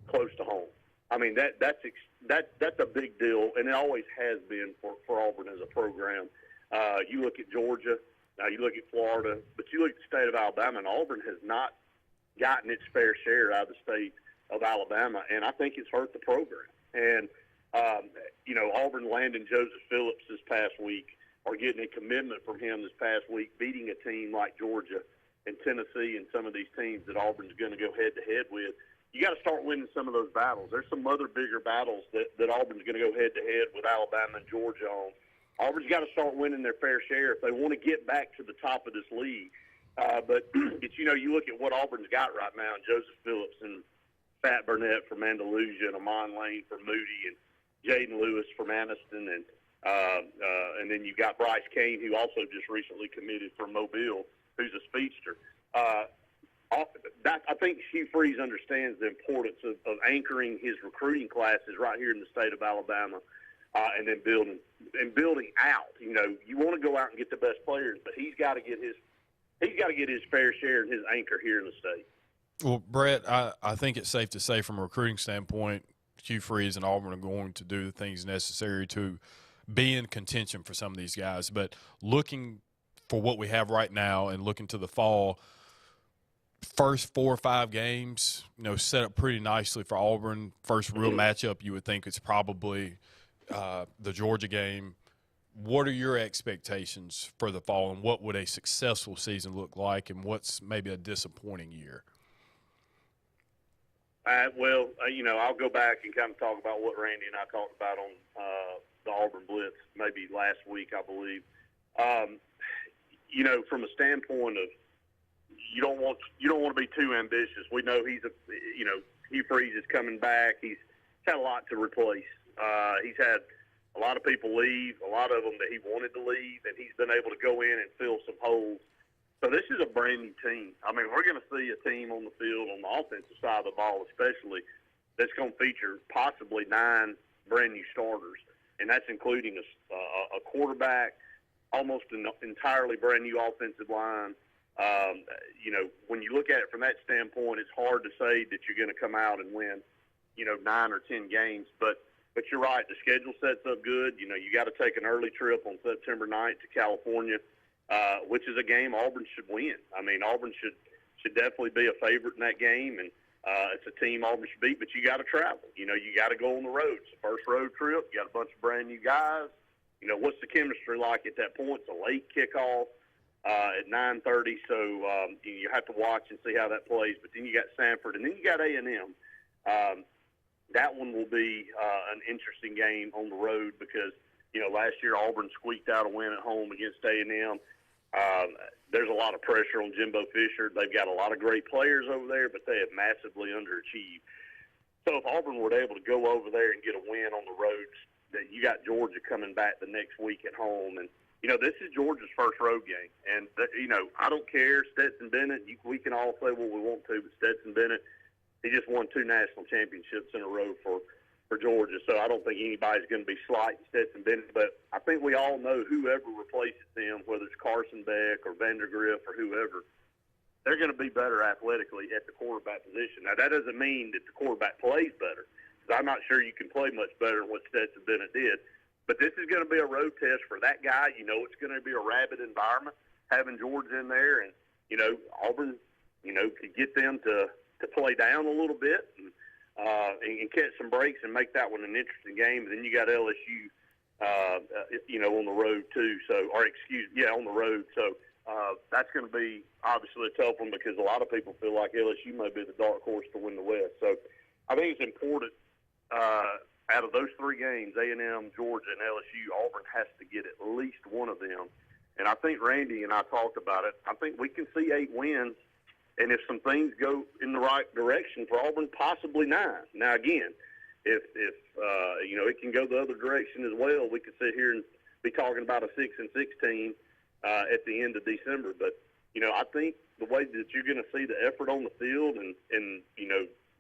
close to home. I mean, that's a big deal, and it always has been for Auburn as a program. You look at Georgia, you look at Florida, but you look at the state of Alabama, and Auburn has not gotten its fair share out of the state of Alabama, and I think it's hurt the program. And, Auburn landing Joseph Phillips this past week, or getting a commitment from him this past week, beating a team like Georgia and Tennessee and some of these teams that Auburn's going to go head-to-head with. You got to start winning some of those battles. There's some other bigger battles that Auburn's going to go head-to-head with Alabama and Georgia on. Auburn's got to start winning their fair share if they want to get back to the top of this league. But you look at what Auburn's got right now, and Joseph Phillips and Pat Burnett from Andalusia and Amon Lane from Moody and Jaden Lewis from Anniston, and then you got Bryce Kane, who also just recently committed from Mobile, who's a speedster. I think Hugh Freeze understands the importance of anchoring his recruiting classes right here in the state of Alabama, and then building out. You want to go out and get the best players, but he's got to get his fair share and his anchor here in the state. Well, Brett, I think it's safe to say from a recruiting standpoint, Hugh Freeze and Auburn are going to do the things necessary to be in contention for some of these guys. But looking for what we have right now and looking to the fall, first 4 or 5 games, set up pretty nicely for Auburn. First real matchup, you would think it's probably the Georgia game. What are your expectations for the fall, and what would a successful season look like, and what's maybe a disappointing year? I'll go back and kind of talk about what Randy and I talked about on the Auburn Blitz maybe last week, I believe. From a standpoint of you don't want to be too ambitious. We know Hugh Freeze is coming back. He's had a lot to replace. He's had a lot of people leave, a lot of them that he wanted to leave, and he's been able to go in and fill some holes So this is a brand new team. I mean, we're going to see a team on the field on the offensive side of the ball, especially, that's going to feature possibly 9 brand new starters, and that's including a quarterback, almost an entirely brand new offensive line. You know, when you look at it from that standpoint, it's hard to say that you're going to come out and win, 9 or 10 games. But you're right, the schedule sets up good. You know, you got to take an early trip on September 9th to California, which is a game Auburn should win. I mean, Auburn should definitely be a favorite in that game, and it's a team Auburn should beat, but you got to travel. You know, you got to go on the road. It's the first road trip. You got a bunch of brand new guys. You know, what's the chemistry like at that point? It's a late kickoff at 9:30, so you have to watch and see how that plays. But then you got Sanford, and then you got A&M. That one will be an interesting game on the road because, last year Auburn squeaked out a win at home against A&M. There's a lot of pressure on Jimbo Fisher. They've got a lot of great players over there, but they have massively underachieved. So if Auburn were able to go over there and get a win on the road, that you got Georgia coming back the next week at home. And, this is Georgia's first road game. And, I don't care. Stetson Bennett, we can all say what we want to, but Stetson Bennett, he just won 2 national championships in a row for Georgia. So I don't think anybody's going to be slighting Stetson Bennett. But I think we all know whoever replaces him, whether it's Carson Beck or Vandergriff or whoever, they're going to be better athletically at the quarterback position. Now, that doesn't mean that the quarterback plays better, because I'm not sure you can play much better than what Stetson Bennett did. But this is going to be a road test for that guy. It's going to be a rabid environment, having Georgia in there. And, Auburn, could get them to play down a little bit and catch some breaks and make that one an interesting game. And then you got LSU, on the road too. On the road. So that's going to be obviously a tough one because a lot of people feel like LSU may be the dark horse to win the West. So I think it's important out of those 3 games, A&M, Georgia, and LSU, Auburn has to get at least one of them. And I think Randy and I talked about it. I think we can see 8 wins. And if some things go in the right direction for Auburn, possibly 9. Now, again, if it can go the other direction as well, we could sit here and be talking about a 6-6 team at the end of December. But, I think the way that you're going to see the effort on the field and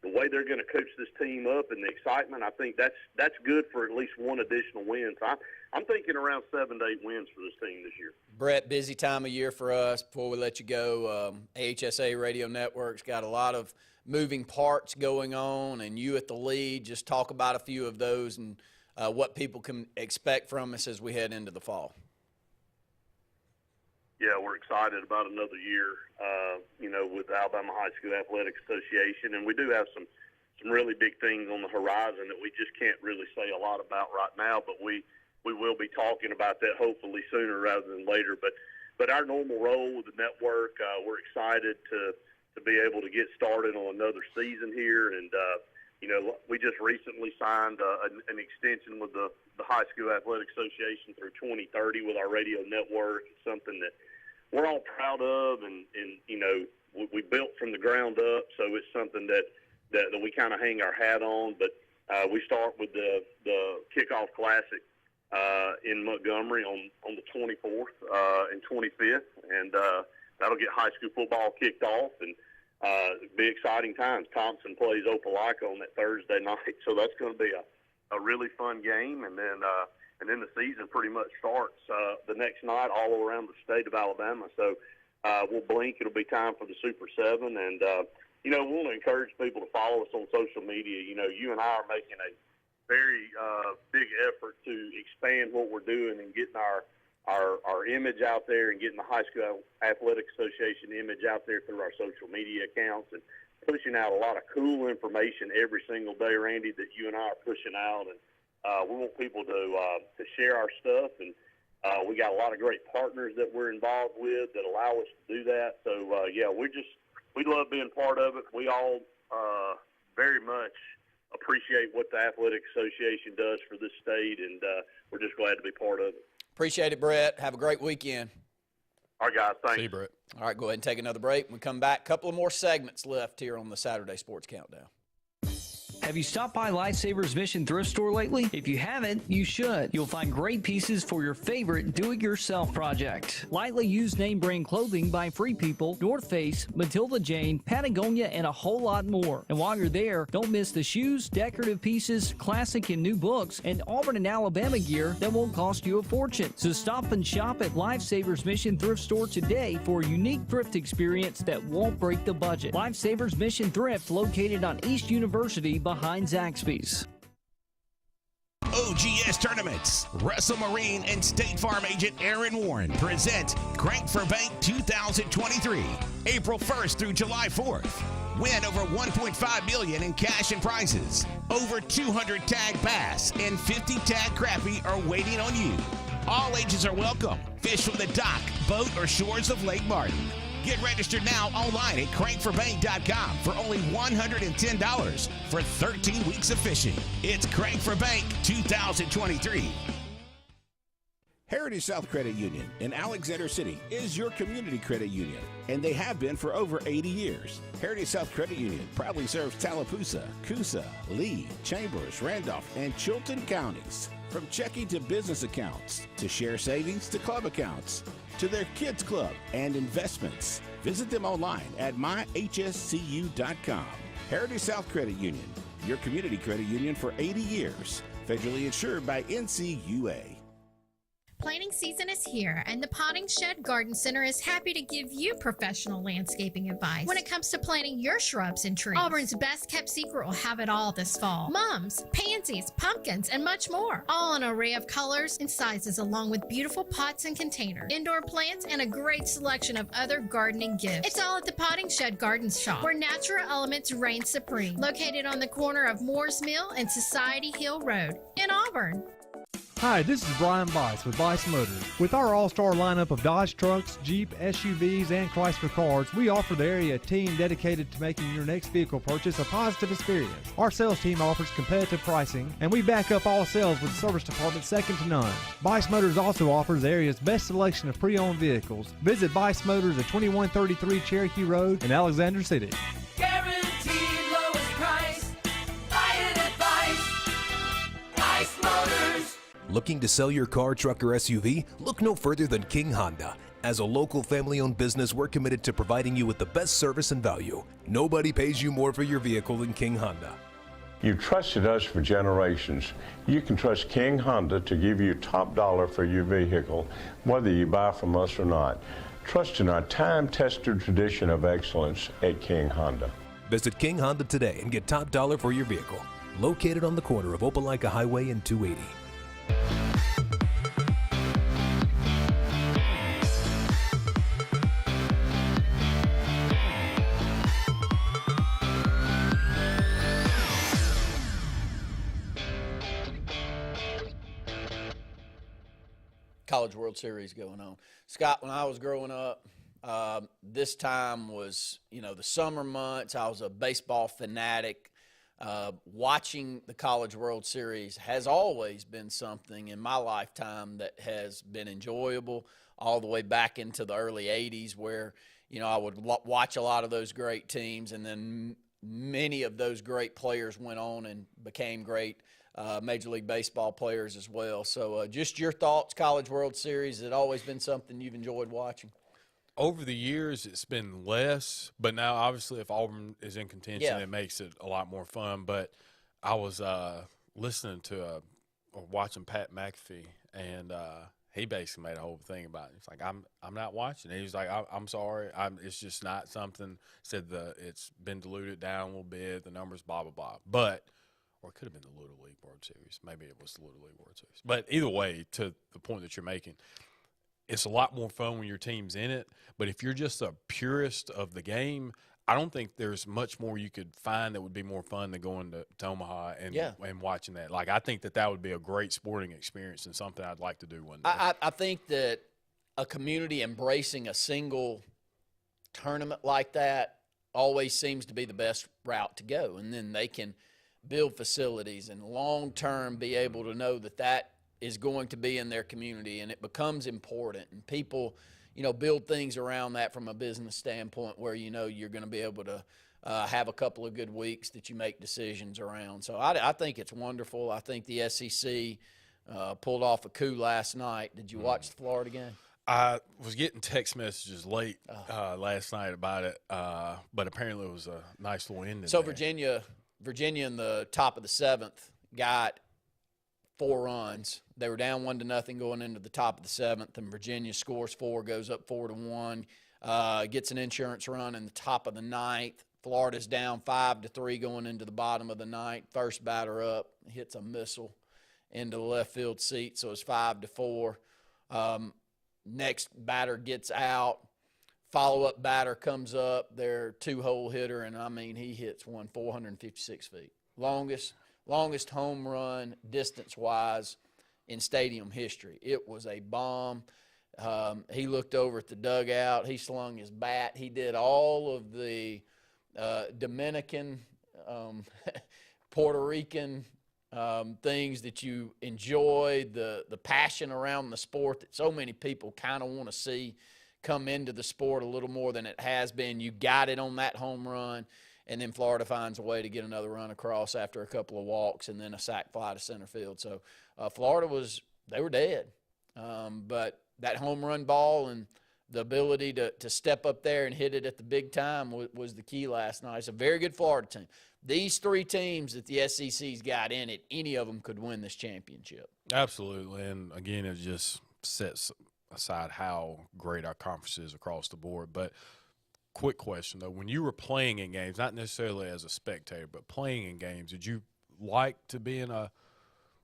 the way they're going to coach this team up and the excitement, I think that's good for at least one additional win. So I'm thinking around 7 to 8 wins for this team this year. Brett, busy time of year for us. Before we let you go, AHSAA Radio Network's got a lot of moving parts going on, and you at the lead. Just talk about a few of those and what people can expect from us as we head into the fall. Yeah, we're excited about another year, with the Alabama High School Athletics Association, and we do have some really big things on the horizon that we just can't really say a lot about right now, but we will be talking about that hopefully sooner rather than later. But our normal role with the network, we're excited to be able to get started on another season here, and we just recently signed an extension with the High School Athletic Association through 2030 with our radio network. It's something that we're all proud of, and we built from the ground up, so it's something that we kind of hang our hat on. But we start with the Kickoff Classic in Montgomery on the 24th and 25th, and that'll get high school football kicked off, and it'll be exciting times. Thompson plays Opelika on that Thursday night, so that's going to be a really fun game, and then the season pretty much starts the next night all around the state of Alabama. So we'll blink. It'll be time for the Super 7, and we want to encourage people to follow us on social media. You and I are making a very big effort to expand what we're doing and getting our image out there and getting the High School Athletic Association image out there through our social media accounts and pushing out a lot of cool information every single day, Randy, that you and I are pushing out. And we want people to share our stuff. And we got a lot of great partners that we're involved with that allow us to do that. So, we love being part of it. We all very much appreciate what the Athletic Association does for this state, and we're just glad to be part of it. Appreciate it, Brett. Have a great weekend. All right, guys. Thanks. See you, Brett. All right, go ahead and take another break. When we come back, a couple of more segments left here on the Saturday Sports Countdown. Have you stopped by Lifesavers Mission Thrift Store lately? If you haven't, you should. You'll find great pieces for your favorite do-it-yourself project. Lightly used name brand clothing by Free People, North Face, Matilda Jane, Patagonia, and a whole lot more. And while you're there, don't miss the shoes, decorative pieces, classic and new books, and Auburn and Alabama gear that won't cost you a fortune. So stop and shop at Lifesavers Mission Thrift Store today for a unique thrift experience that won't break the budget. Lifesavers Mission Thrift, located on East University behind Zaxby's. OGS Tournaments. Russell Marine and State Farm agent Aaron Warren present Crank for Bank 2023, April 1st through July 4th. Win over $1.5 million in cash and prizes. Over 200 tag bass and 50 tag crappie are waiting on you. All ages are welcome. Fish from the dock, boat, or shores of Lake Martin. Get registered now online at crankforbank.com for only $110 for 13 weeks of fishing. It's Crank for Bank 2023. Heritage South Credit Union in Alexander City is your community credit union, and they have been for over 80 years. Heritage South Credit Union proudly serves Tallapoosa, Coosa, Lee, Chambers, Randolph, and Chilton counties. From checking to business accounts, to share savings to club accounts, to their kids club and investments. Visit them online at myhscu.com. Heritage South Credit Union, your community credit union for 80 years. Federally insured by NCUA. Planting season is here, and the Potting Shed Garden Center is happy to give you professional landscaping advice when it comes to planting your shrubs and trees. Auburn's best kept secret will have it all this fall. Mums, pansies, pumpkins, and much more. All in an array of colors and sizes, along with beautiful pots and containers, indoor plants, and a great selection of other gardening gifts. It's all at the Potting Shed Garden Shop, where natural elements reign supreme. Located on the corner of Moore's Mill and Society Hill Road in Auburn. Hi, this is Brian Bice with Bice Motors. With our all-star lineup of Dodge trucks, Jeep, SUVs, and Chrysler cars, we offer the area a team dedicated to making your next vehicle purchase a positive experience. Our sales team offers competitive pricing, and we back up all sales with a service department second to none. Bice Motors also offers the area's best selection of pre-owned vehicles. Visit Bice Motors at 2133 Cherokee Road in Alexander City. Guaranteed lowest price. Buy it at Bice Motors. Looking to sell your car, truck, or SUV? Look no further than King Honda. As a local family-owned business, we're committed to providing you with the best service and value. Nobody pays you more for your vehicle than King Honda. You've trusted us for generations. You can trust King Honda to give you top dollar for your vehicle, whether you buy from us or not. Trust in our time-tested tradition of excellence at King Honda. Visit King Honda today and get top dollar for your vehicle. Located on the corner of Opelika Highway and 280. College World Series going on. Scott, when I was growing up, this time was, the summer months. I was a baseball fanatic. Watching the College World Series has always been something in my lifetime that has been enjoyable, all the way back into the early 80s where, I would watch a lot of those great teams, and then many of those great players went on and became great Major League Baseball players as well. So just your thoughts, College World Series, has it always been something you've enjoyed watching? Over the years, it's been less, but now obviously if Auburn is in contention, it makes it a lot more fun. But I was listening to or watching Pat McAfee, and he basically made a whole thing about it. It's like, I'm not watching it. He's like, I'm sorry, it's just not something. Said it's been diluted down a little bit, the numbers, blah blah blah. But or it could have been the Little League World Series. Maybe it was the Little League World Series. But either way, to the point that you're making, it's a lot more fun when your team's in it. But if you're just a purist of the game, I don't think there's much more you could find that would be more fun than going to Omaha and watching that. Like, I think that would be a great sporting experience and something I'd like to do one day. I think that a community embracing a single tournament like that always seems to be the best route to go. And then they can build facilities and long-term be able to know that is going to be in their community, and it becomes important. And people, build things around that from a business standpoint where, you're going to be able to have a couple of good weeks that you make decisions around. So I think it's wonderful. I think the SEC pulled off a coup last night. Did you watch the Florida game? I was getting text messages late last night about it, but apparently it was a nice little ending. So there. Virginia in the top of the 7th got 4 runs. They were down 1-0 going into the top of the 7th, and Virginia scores 4, goes up 4-1, gets an insurance run in the top of the 9th. Florida's down 5-3 going into the bottom of the 9th. First batter up hits a missile into the left field seat, so it's 5-4. Next batter gets out. Follow-up batter comes up. Their 2-hole hitter, and, I mean, he hits one 456 feet. Longest home run distance-wise in stadium history. It was a bomb. He looked over at the dugout. He slung his bat. He did all of the Dominican, Puerto Rican things that you enjoy, the passion around the sport that so many people kind of want to see come into the sport a little more than it has been. You got it on that home run, and then Florida finds a way to get another run across after a couple of walks and then a sac fly to center field. So Florida they were dead. But that home run ball and the ability to step up there and hit it at the big time was the key last night. It's a very good Florida team. These 3 teams that the SEC's got in it, any of them could win this championship. Absolutely. And, again, it just sets aside how great our conference is across the board. But quick question, though. When you were playing in games, not necessarily as a spectator, but playing in games, did you like to be in a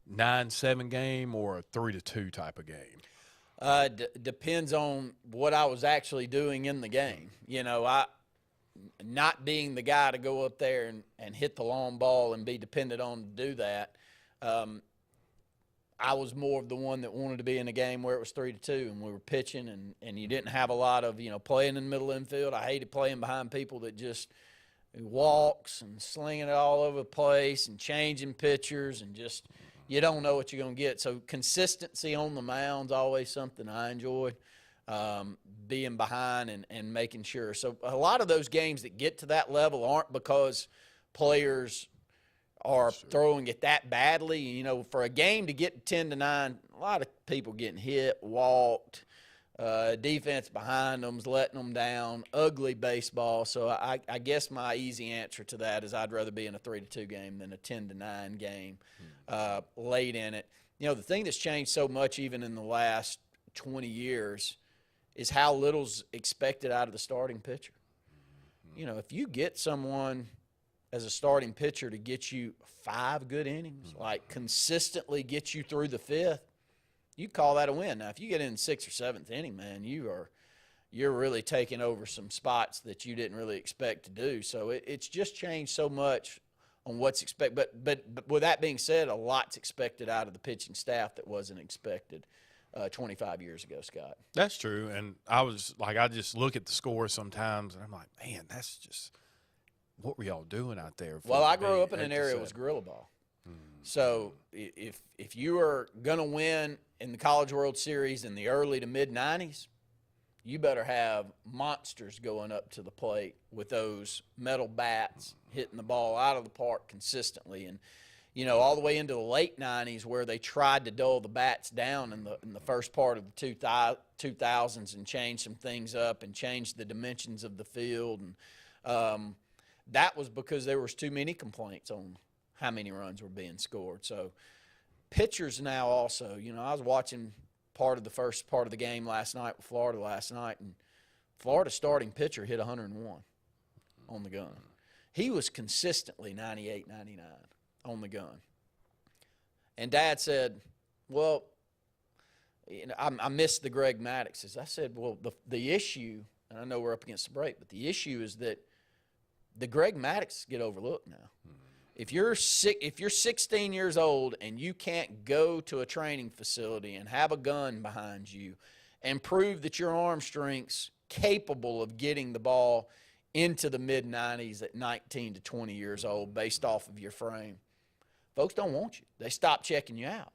9-7 game or a 3-2 type of game? Depends on what I was actually doing in the game. You know, not being the guy to go up there and hit the long ball and be dependent on to do that, I was more of the one that wanted to be in a game where it was 3-2 and we were pitching and you didn't have a lot of, playing in the middle infield. I hated playing behind people that just walks and slinging it all over the place and changing pitchers and just you don't know what you're going to get. So consistency on the mound's always something I enjoyed. Being behind and making sure. So a lot of those games that get to that level aren't because players are throwing it that badly. For a game to get 10-9, a lot of people getting hit, walked, defense behind them's letting them down, ugly baseball. So I guess my easy answer to that is I'd rather be in a 3-2 game than a 10-9 game late in it. The thing that's changed so much even in the last 20 years is how little's expected out of the starting pitcher. If you get someone as a starting pitcher to get you 5 good innings, like consistently get you through the 5th, you call that a win. Now, if you get in the 6th or 7th inning, man, you're really taking over some spots that you didn't really expect to do. So it's just changed so much on what's expected. But with that being said, a lot's expected out of the pitching staff that wasn't expected 25 years ago, Scott. That's true. And I just look at the score sometimes, and I'm like, man, that's just what were y'all doing out there? Well, I grew up in an area that was gorilla ball. So if you are going to win in the College World Series in the early to mid-'90s, you better have monsters going up to the plate with those metal bats hitting the ball out of the park consistently. And all the way into the late 90s where they tried to dull the bats down in the first part of the 2000s and change some things up and change the dimensions of the field. And that was because there was too many complaints on how many runs were being scored. So pitchers now also, I was watching part of the first part of the game last night with Florida last night, and Florida's starting pitcher hit 101 on the gun. He was consistently 98, 99. On the gun. And Dad said, well, I missed the Greg Maddoxes. I said, well, the issue, and I know we're up against the break, but the issue is that the Greg Maddoxes get overlooked now. If you're 16 years old and you can't go to a training facility and have a gun behind you and prove that your arm strength's capable of getting the ball into the mid-90s at 19 to 20 years old based off of your frame, folks don't want you. They stop checking you out.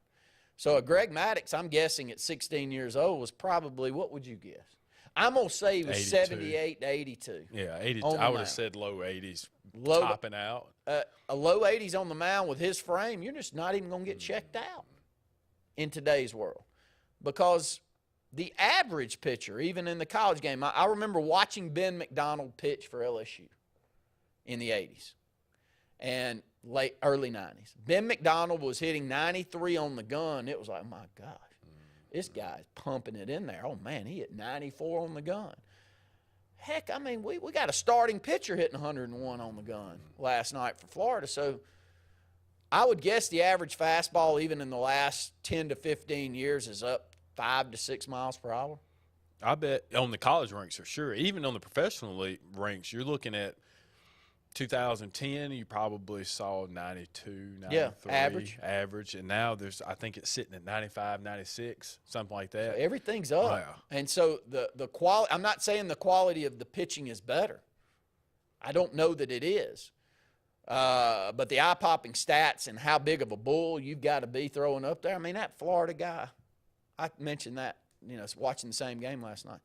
So a Greg Maddox, I'm guessing at 16 years old, was probably, what would you guess? I'm going to say he was 82. 78 to 82. Yeah, 82. On the I would have mound. said low 80s, Low- topping out. A low 80s on the mound with his frame, you're just not even going to get checked out in today's world. Because the average pitcher, even in the college game, I remember watching Ben McDonald pitch for LSU in the 80s and early 90s. Ben McDonald was hitting 93 on the gun. It was like, my gosh, this guy's pumping it in there. Oh, man, he hit 94 on the gun. Heck, I mean, we got a starting pitcher hitting 101 on the gun last night for Florida. So I would guess the average fastball, even in the last 10 to 15 years, is up 5 to 6 miles per hour. I bet on the college ranks for sure. Even on the professional league ranks, you're looking at 2010, you probably saw 92, 93. Yeah, average. And now I think it's sitting at 95, 96, something like that. So everything's up. Yeah. And so the quality, I'm not saying the quality of the pitching is better. I don't know that it is. But the eye-popping stats and how big of a bull you've got to be throwing up there. I mean, that Florida guy, I mentioned that, watching the same game last night.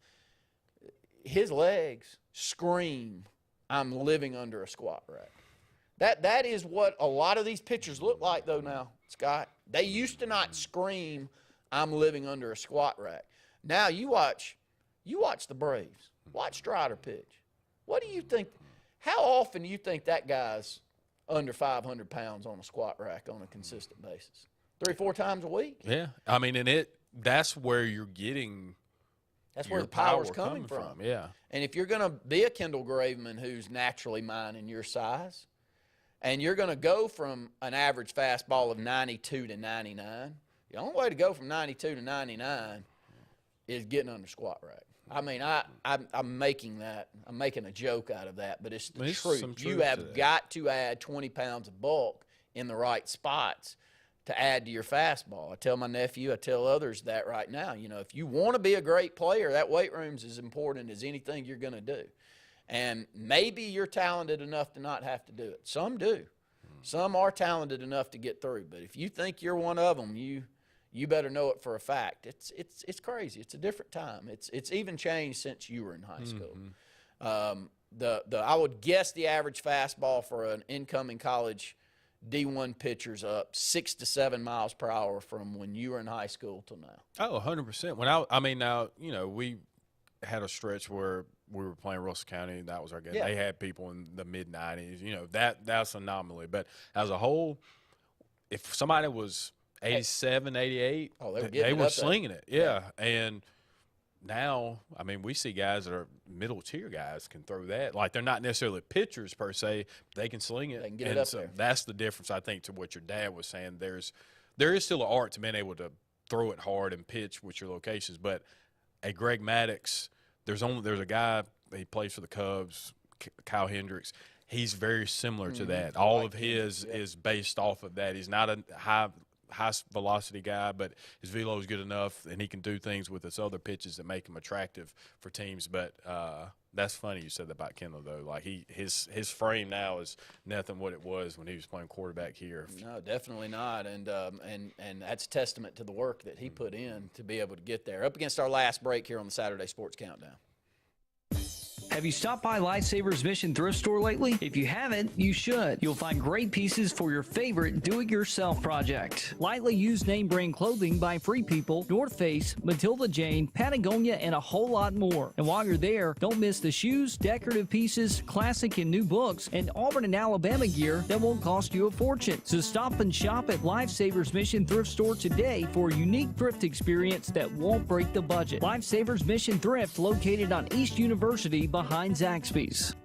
His legs scream, I'm living under a squat rack. That is what a lot of these pitchers look like, though, now, Scott. They used to not scream, I'm living under a squat rack. Now you watch the Braves. Watch Strider pitch. What do you think? How often do you think that guy's under 500 pounds on a squat rack on a consistent basis? 3 or 4 times a week? Yeah. I mean, and that's where you're getting That's where your the power's power coming from. Yeah. And if you're going to be a Kendall Graveman who's naturally mine in your size, and you're going to go from an average fastball of 92 to 99, the only way to go from 92 to 99 is getting under squat rack. I mean, I'm making a joke out of that, but it's the truth. You have got to add 20 pounds of bulk in the right spots to add to your fastball. I tell my nephew, I tell others that right now. If you want to be a great player, that weight room's as important as anything you're going to do. And maybe you're talented enough to not have to do it. Some do. Some are talented enough to get through. But if you think you're one of them, you better know it for a fact. It's crazy. It's a different time. It's even changed since you were in high school. I would guess the average fastball for an incoming college D1 pitcher's up 6 to 7 miles per hour from when you were in high school till now. Oh, 100%. Now, we had a stretch where we were playing Russell County. That was our game. Yeah. They had people in the mid-90s. That's an anomaly. But as a whole, if somebody was 87, 88, they were slinging it. Yeah. And now, we see guys that are middle-tier guys can throw that. Like, they're not necessarily pitchers per se. But they can sling it. They can get it up there. That's the difference, I think, to what your dad was saying. There is still an art to being able to throw it hard and pitch with your locations. But at Greg Maddox, there's a guy, he plays for the Cubs, Kyle Hendricks. He's very similar to that. All of his is based off of that. He's not a high velocity guy, but his velo is good enough, and he can do things with his other pitches that make him attractive for teams. But that's funny you said that about Kendall, though. Like his frame now is nothing what it was when he was playing quarterback here. No, definitely not. And that's testament to the work that he put in to be able to get there. Up against our last break here on the Saturday Sports Countdown. Have you stopped by Lifesavers Mission Thrift Store lately? If you haven't, you should. You'll find great pieces for your favorite do-it-yourself project. Lightly used name brand clothing by Free People, North Face, Matilda Jane, Patagonia, and a whole lot more. And while you're there, don't miss the shoes, decorative pieces, classic and new books, and Auburn and Alabama gear that won't cost you a fortune. So stop and shop at Lifesavers Mission Thrift Store today for a unique thrift experience that won't break the budget. Lifesavers Mission Thrift, located on East University behind Zaxby's.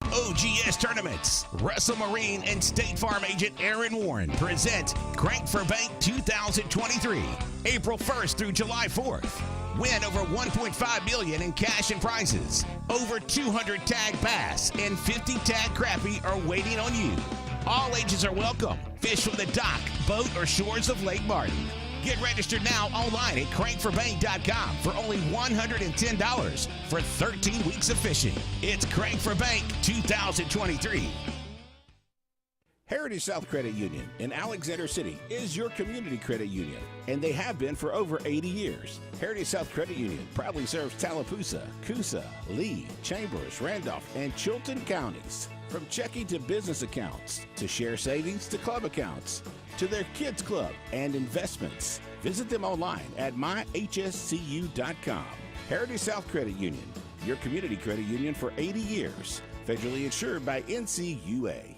OGS Tournaments. Russell Marine and State Farm agent Aaron Warren present Crank for Bank 2023, April 1st through July 4th. Win over $1.5 million in cash and prizes. Over 200 tag bass and 50 tag crappie are waiting on you. All ages are welcome. Fish from the dock, boat, or shores of Lake Martin. Get registered now online at crankforbank.com for only $110 for 13 weeks of fishing. It's Crank for Bank 2023. Heritage South Credit Union in Alexander City is your community credit union, and they have been for over 80 years. Heritage South Credit Union proudly serves Tallapoosa, Coosa, Lee, Chambers, Randolph, and Chilton counties. From checking to business accounts, to share savings to club accounts, to their kids club and investments. Visit them online at myhscu.com. Heritage South Credit Union, your community credit union for 80 years. Federally insured by NCUA.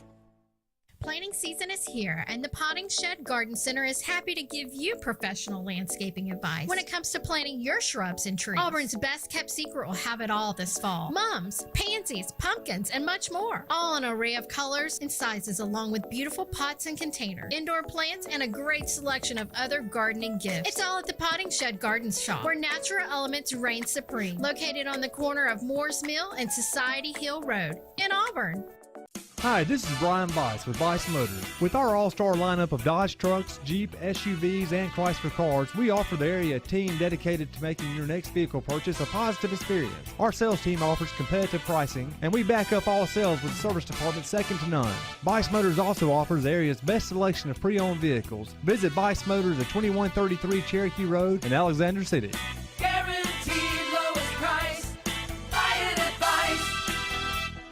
Planting season is here, and the Potting Shed Garden Center is happy to give you professional landscaping advice when it comes to planting your shrubs and trees. Auburn's best kept secret will have it all this fall. Mums, pansies, pumpkins, and much more. All an array of colors and sizes, along with beautiful pots and containers, indoor plants, and a great selection of other gardening gifts. It's all at the Potting Shed Garden Shop, where natural elements reign supreme. Located on the corner of Moore's Mill and Society Hill Road in Auburn. Hi, this is Brian Bice with Bice Motors. With our all-star lineup of Dodge trucks, Jeep, SUVs, and Chrysler cars, we offer the area team dedicated to making your next vehicle purchase a positive experience. Our sales team offers competitive pricing, and we back up all sales with a service department second to none. Bice Motors also offers the area's best selection of pre-owned vehicles. Visit Bice Motors at 2133 Cherokee Road in Alexander City. Guaranteed lowest price. Buy it at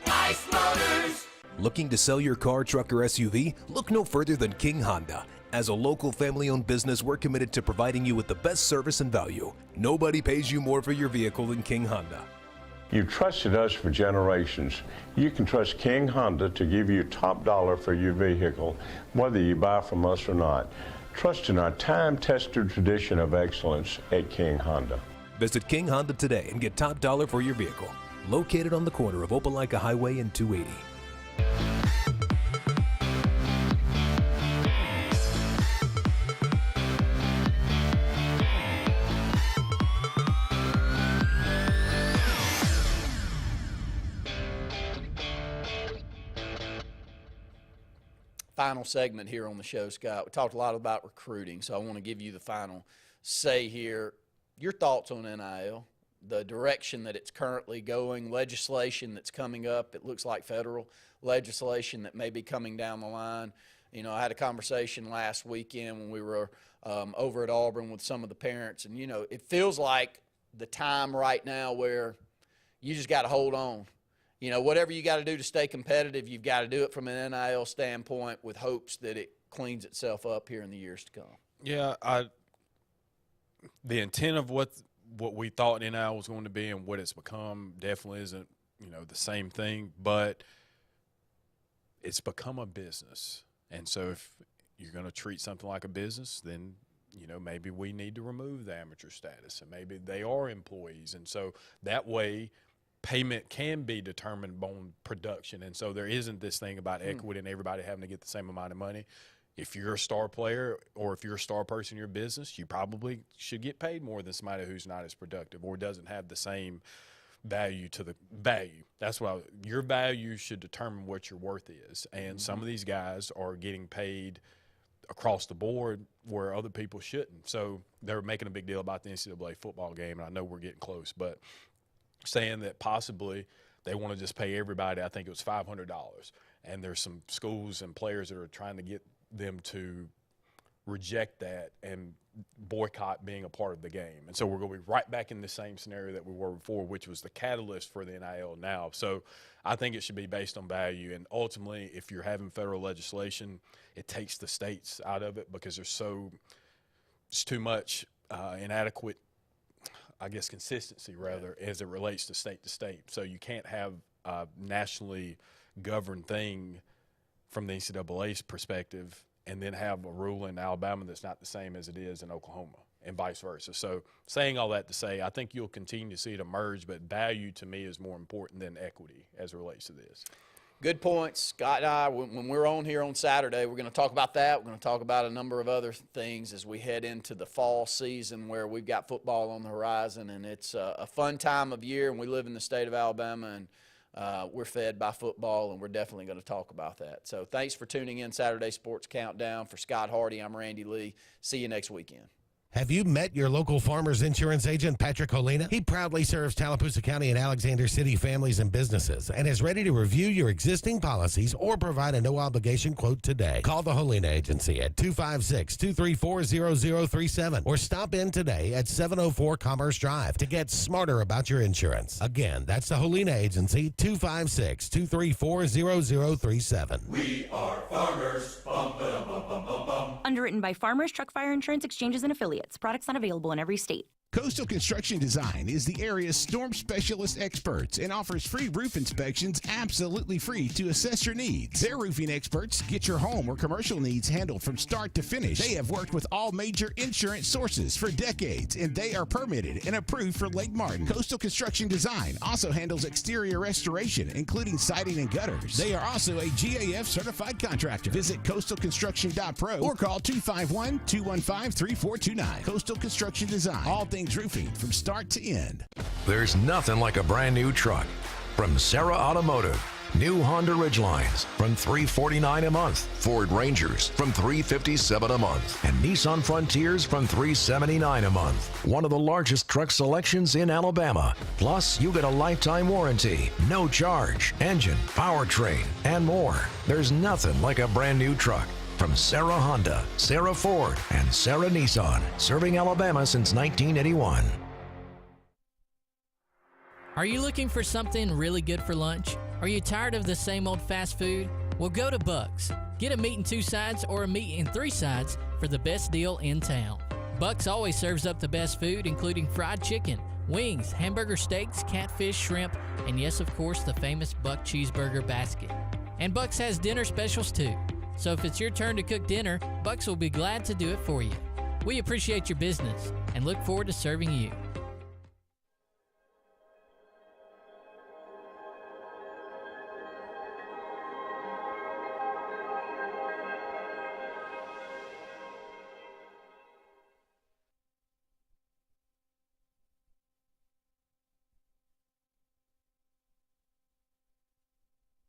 Bice Motors. Looking to sell your car, truck, or SUV? Look no further than King Honda. As a local family-owned business, we're committed to providing you with the best service and value. Nobody pays you more for your vehicle than King Honda. You've trusted us for generations. You can trust King Honda to give you top dollar for your vehicle, whether you buy from us or not. Trust in our time-tested tradition of excellence at King Honda. Visit King Honda today and get top dollar for your vehicle. Located on the corner of Opelika Highway and 280. Final segment here on the show, Scott. We talked a lot about recruiting, so I want to give you the final say here. Your thoughts on NIL, the direction that it's currently going, legislation that's coming up. It looks like federal legislation that may be coming down the line. You know, I had a conversation last weekend when we were over at Auburn with some of the parents, and, you know, it feels like the time right now where you just got to hold on. You know, whatever you got to do to stay competitive, you've got to do it from an NIL standpoint with hopes that it cleans itself up here in the years to come. Yeah, the intent of what we thought NIL was going to be and what it's become definitely isn't, you know, the same thing, but it's become a business. And so if you're going to treat something like a business, then, you know, maybe we need to remove the amateur status and maybe they are employees. And so that way payment can be determined on production. And so there isn't this thing about equity and everybody having to get the same amount of money. If you're a star player or if you're a star person in your business, you probably should get paid more than somebody who's not as productive or doesn't have the same value to the value. That's why your value should determine what your worth is. And some of these guys are getting paid across the board where other people shouldn't. So they're making a big deal about the NCAA football game, and I know we're getting close, but saying that possibly they want to just pay everybody, I think it was $500. And there's some schools and players that are trying to get them to reject that and boycott being a part of the game. And so we're going to be right back in the same scenario that we were before, which was the catalyst for the NIL now. So I think it should be based on value. And ultimately, if you're having federal legislation, it takes the states out of it because it's too much inadequate, I guess, consistency rather, as it relates to state. So you can't have a nationally governed thing from the NCAA's perspective and then have a rule in Alabama that's not the same as it is in Oklahoma and vice versa. So saying all that to say, I think you'll continue to see it emerge, but value to me is more important than equity as it relates to this. Good points. Scott and I, when we're on here on Saturday, we're going to talk about that. We're going to talk about a number of other things as we head into the fall season where we've got football on the horizon, and it's a fun time of year, and we live in the state of Alabama, and we're fed by football, and we're definitely going to talk about that. So thanks for tuning in Saturday Sports Countdown. For Scott Hardy, I'm Randy Lee. See you next weekend. Have you met your local Farmers Insurance agent, Patrick Holina? He proudly serves Tallapoosa County and Alexander City families and businesses and is ready to review your existing policies or provide a no-obligation quote today. Call the Holina Agency at 256-234-0037 or stop in today at 704 Commerce Drive to get smarter about your insurance. Again, that's the Holina Agency, 256-234-0037. We are farmers. Bum, ba, bum, bum, bum, bum. Underwritten by Farmers Truck Fire Insurance Exchanges and Affiliates. Products not available in every state. Coastal Construction Design is the area's storm specialist experts and offers free roof inspections absolutely free to assess your needs. Their roofing experts get your home or commercial needs handled from start to finish. They have worked with all major insurance sources for decades, and they are permitted and approved for Lake Martin. Coastal Construction Design also handles exterior restoration, including siding and gutters. They are also a GAF certified contractor. Visit coastalconstruction.pro or call 251-215-3429. Coastal Construction Design. All things roofing from start to end. There's nothing like a brand new truck. From Sarah Automotive, new Honda Ridgelines from $349 a month, Ford Rangers from $357 a month, and Nissan Frontiers from $379 a month. One of the largest truck selections in Alabama. Plus, you get a lifetime warranty, no charge, engine, powertrain, and more. There's nothing like a brand new truck. From Sarah Honda, Sarah Ford, and Sarah Nissan, serving Alabama since 1981. Are you looking for something really good for lunch? Are you tired of the same old fast food? Well, go to Buck's. Get a meat and 2 sides or a meat and 3 sides for the best deal in town. Buck's always serves up the best food, including fried chicken, wings, hamburger steaks, catfish, shrimp, and yes, of course, the famous Buck Cheeseburger Basket. And Buck's has dinner specials too. So if it's your turn to cook dinner, Buck's will be glad to do it for you. We appreciate your business and look forward to serving you.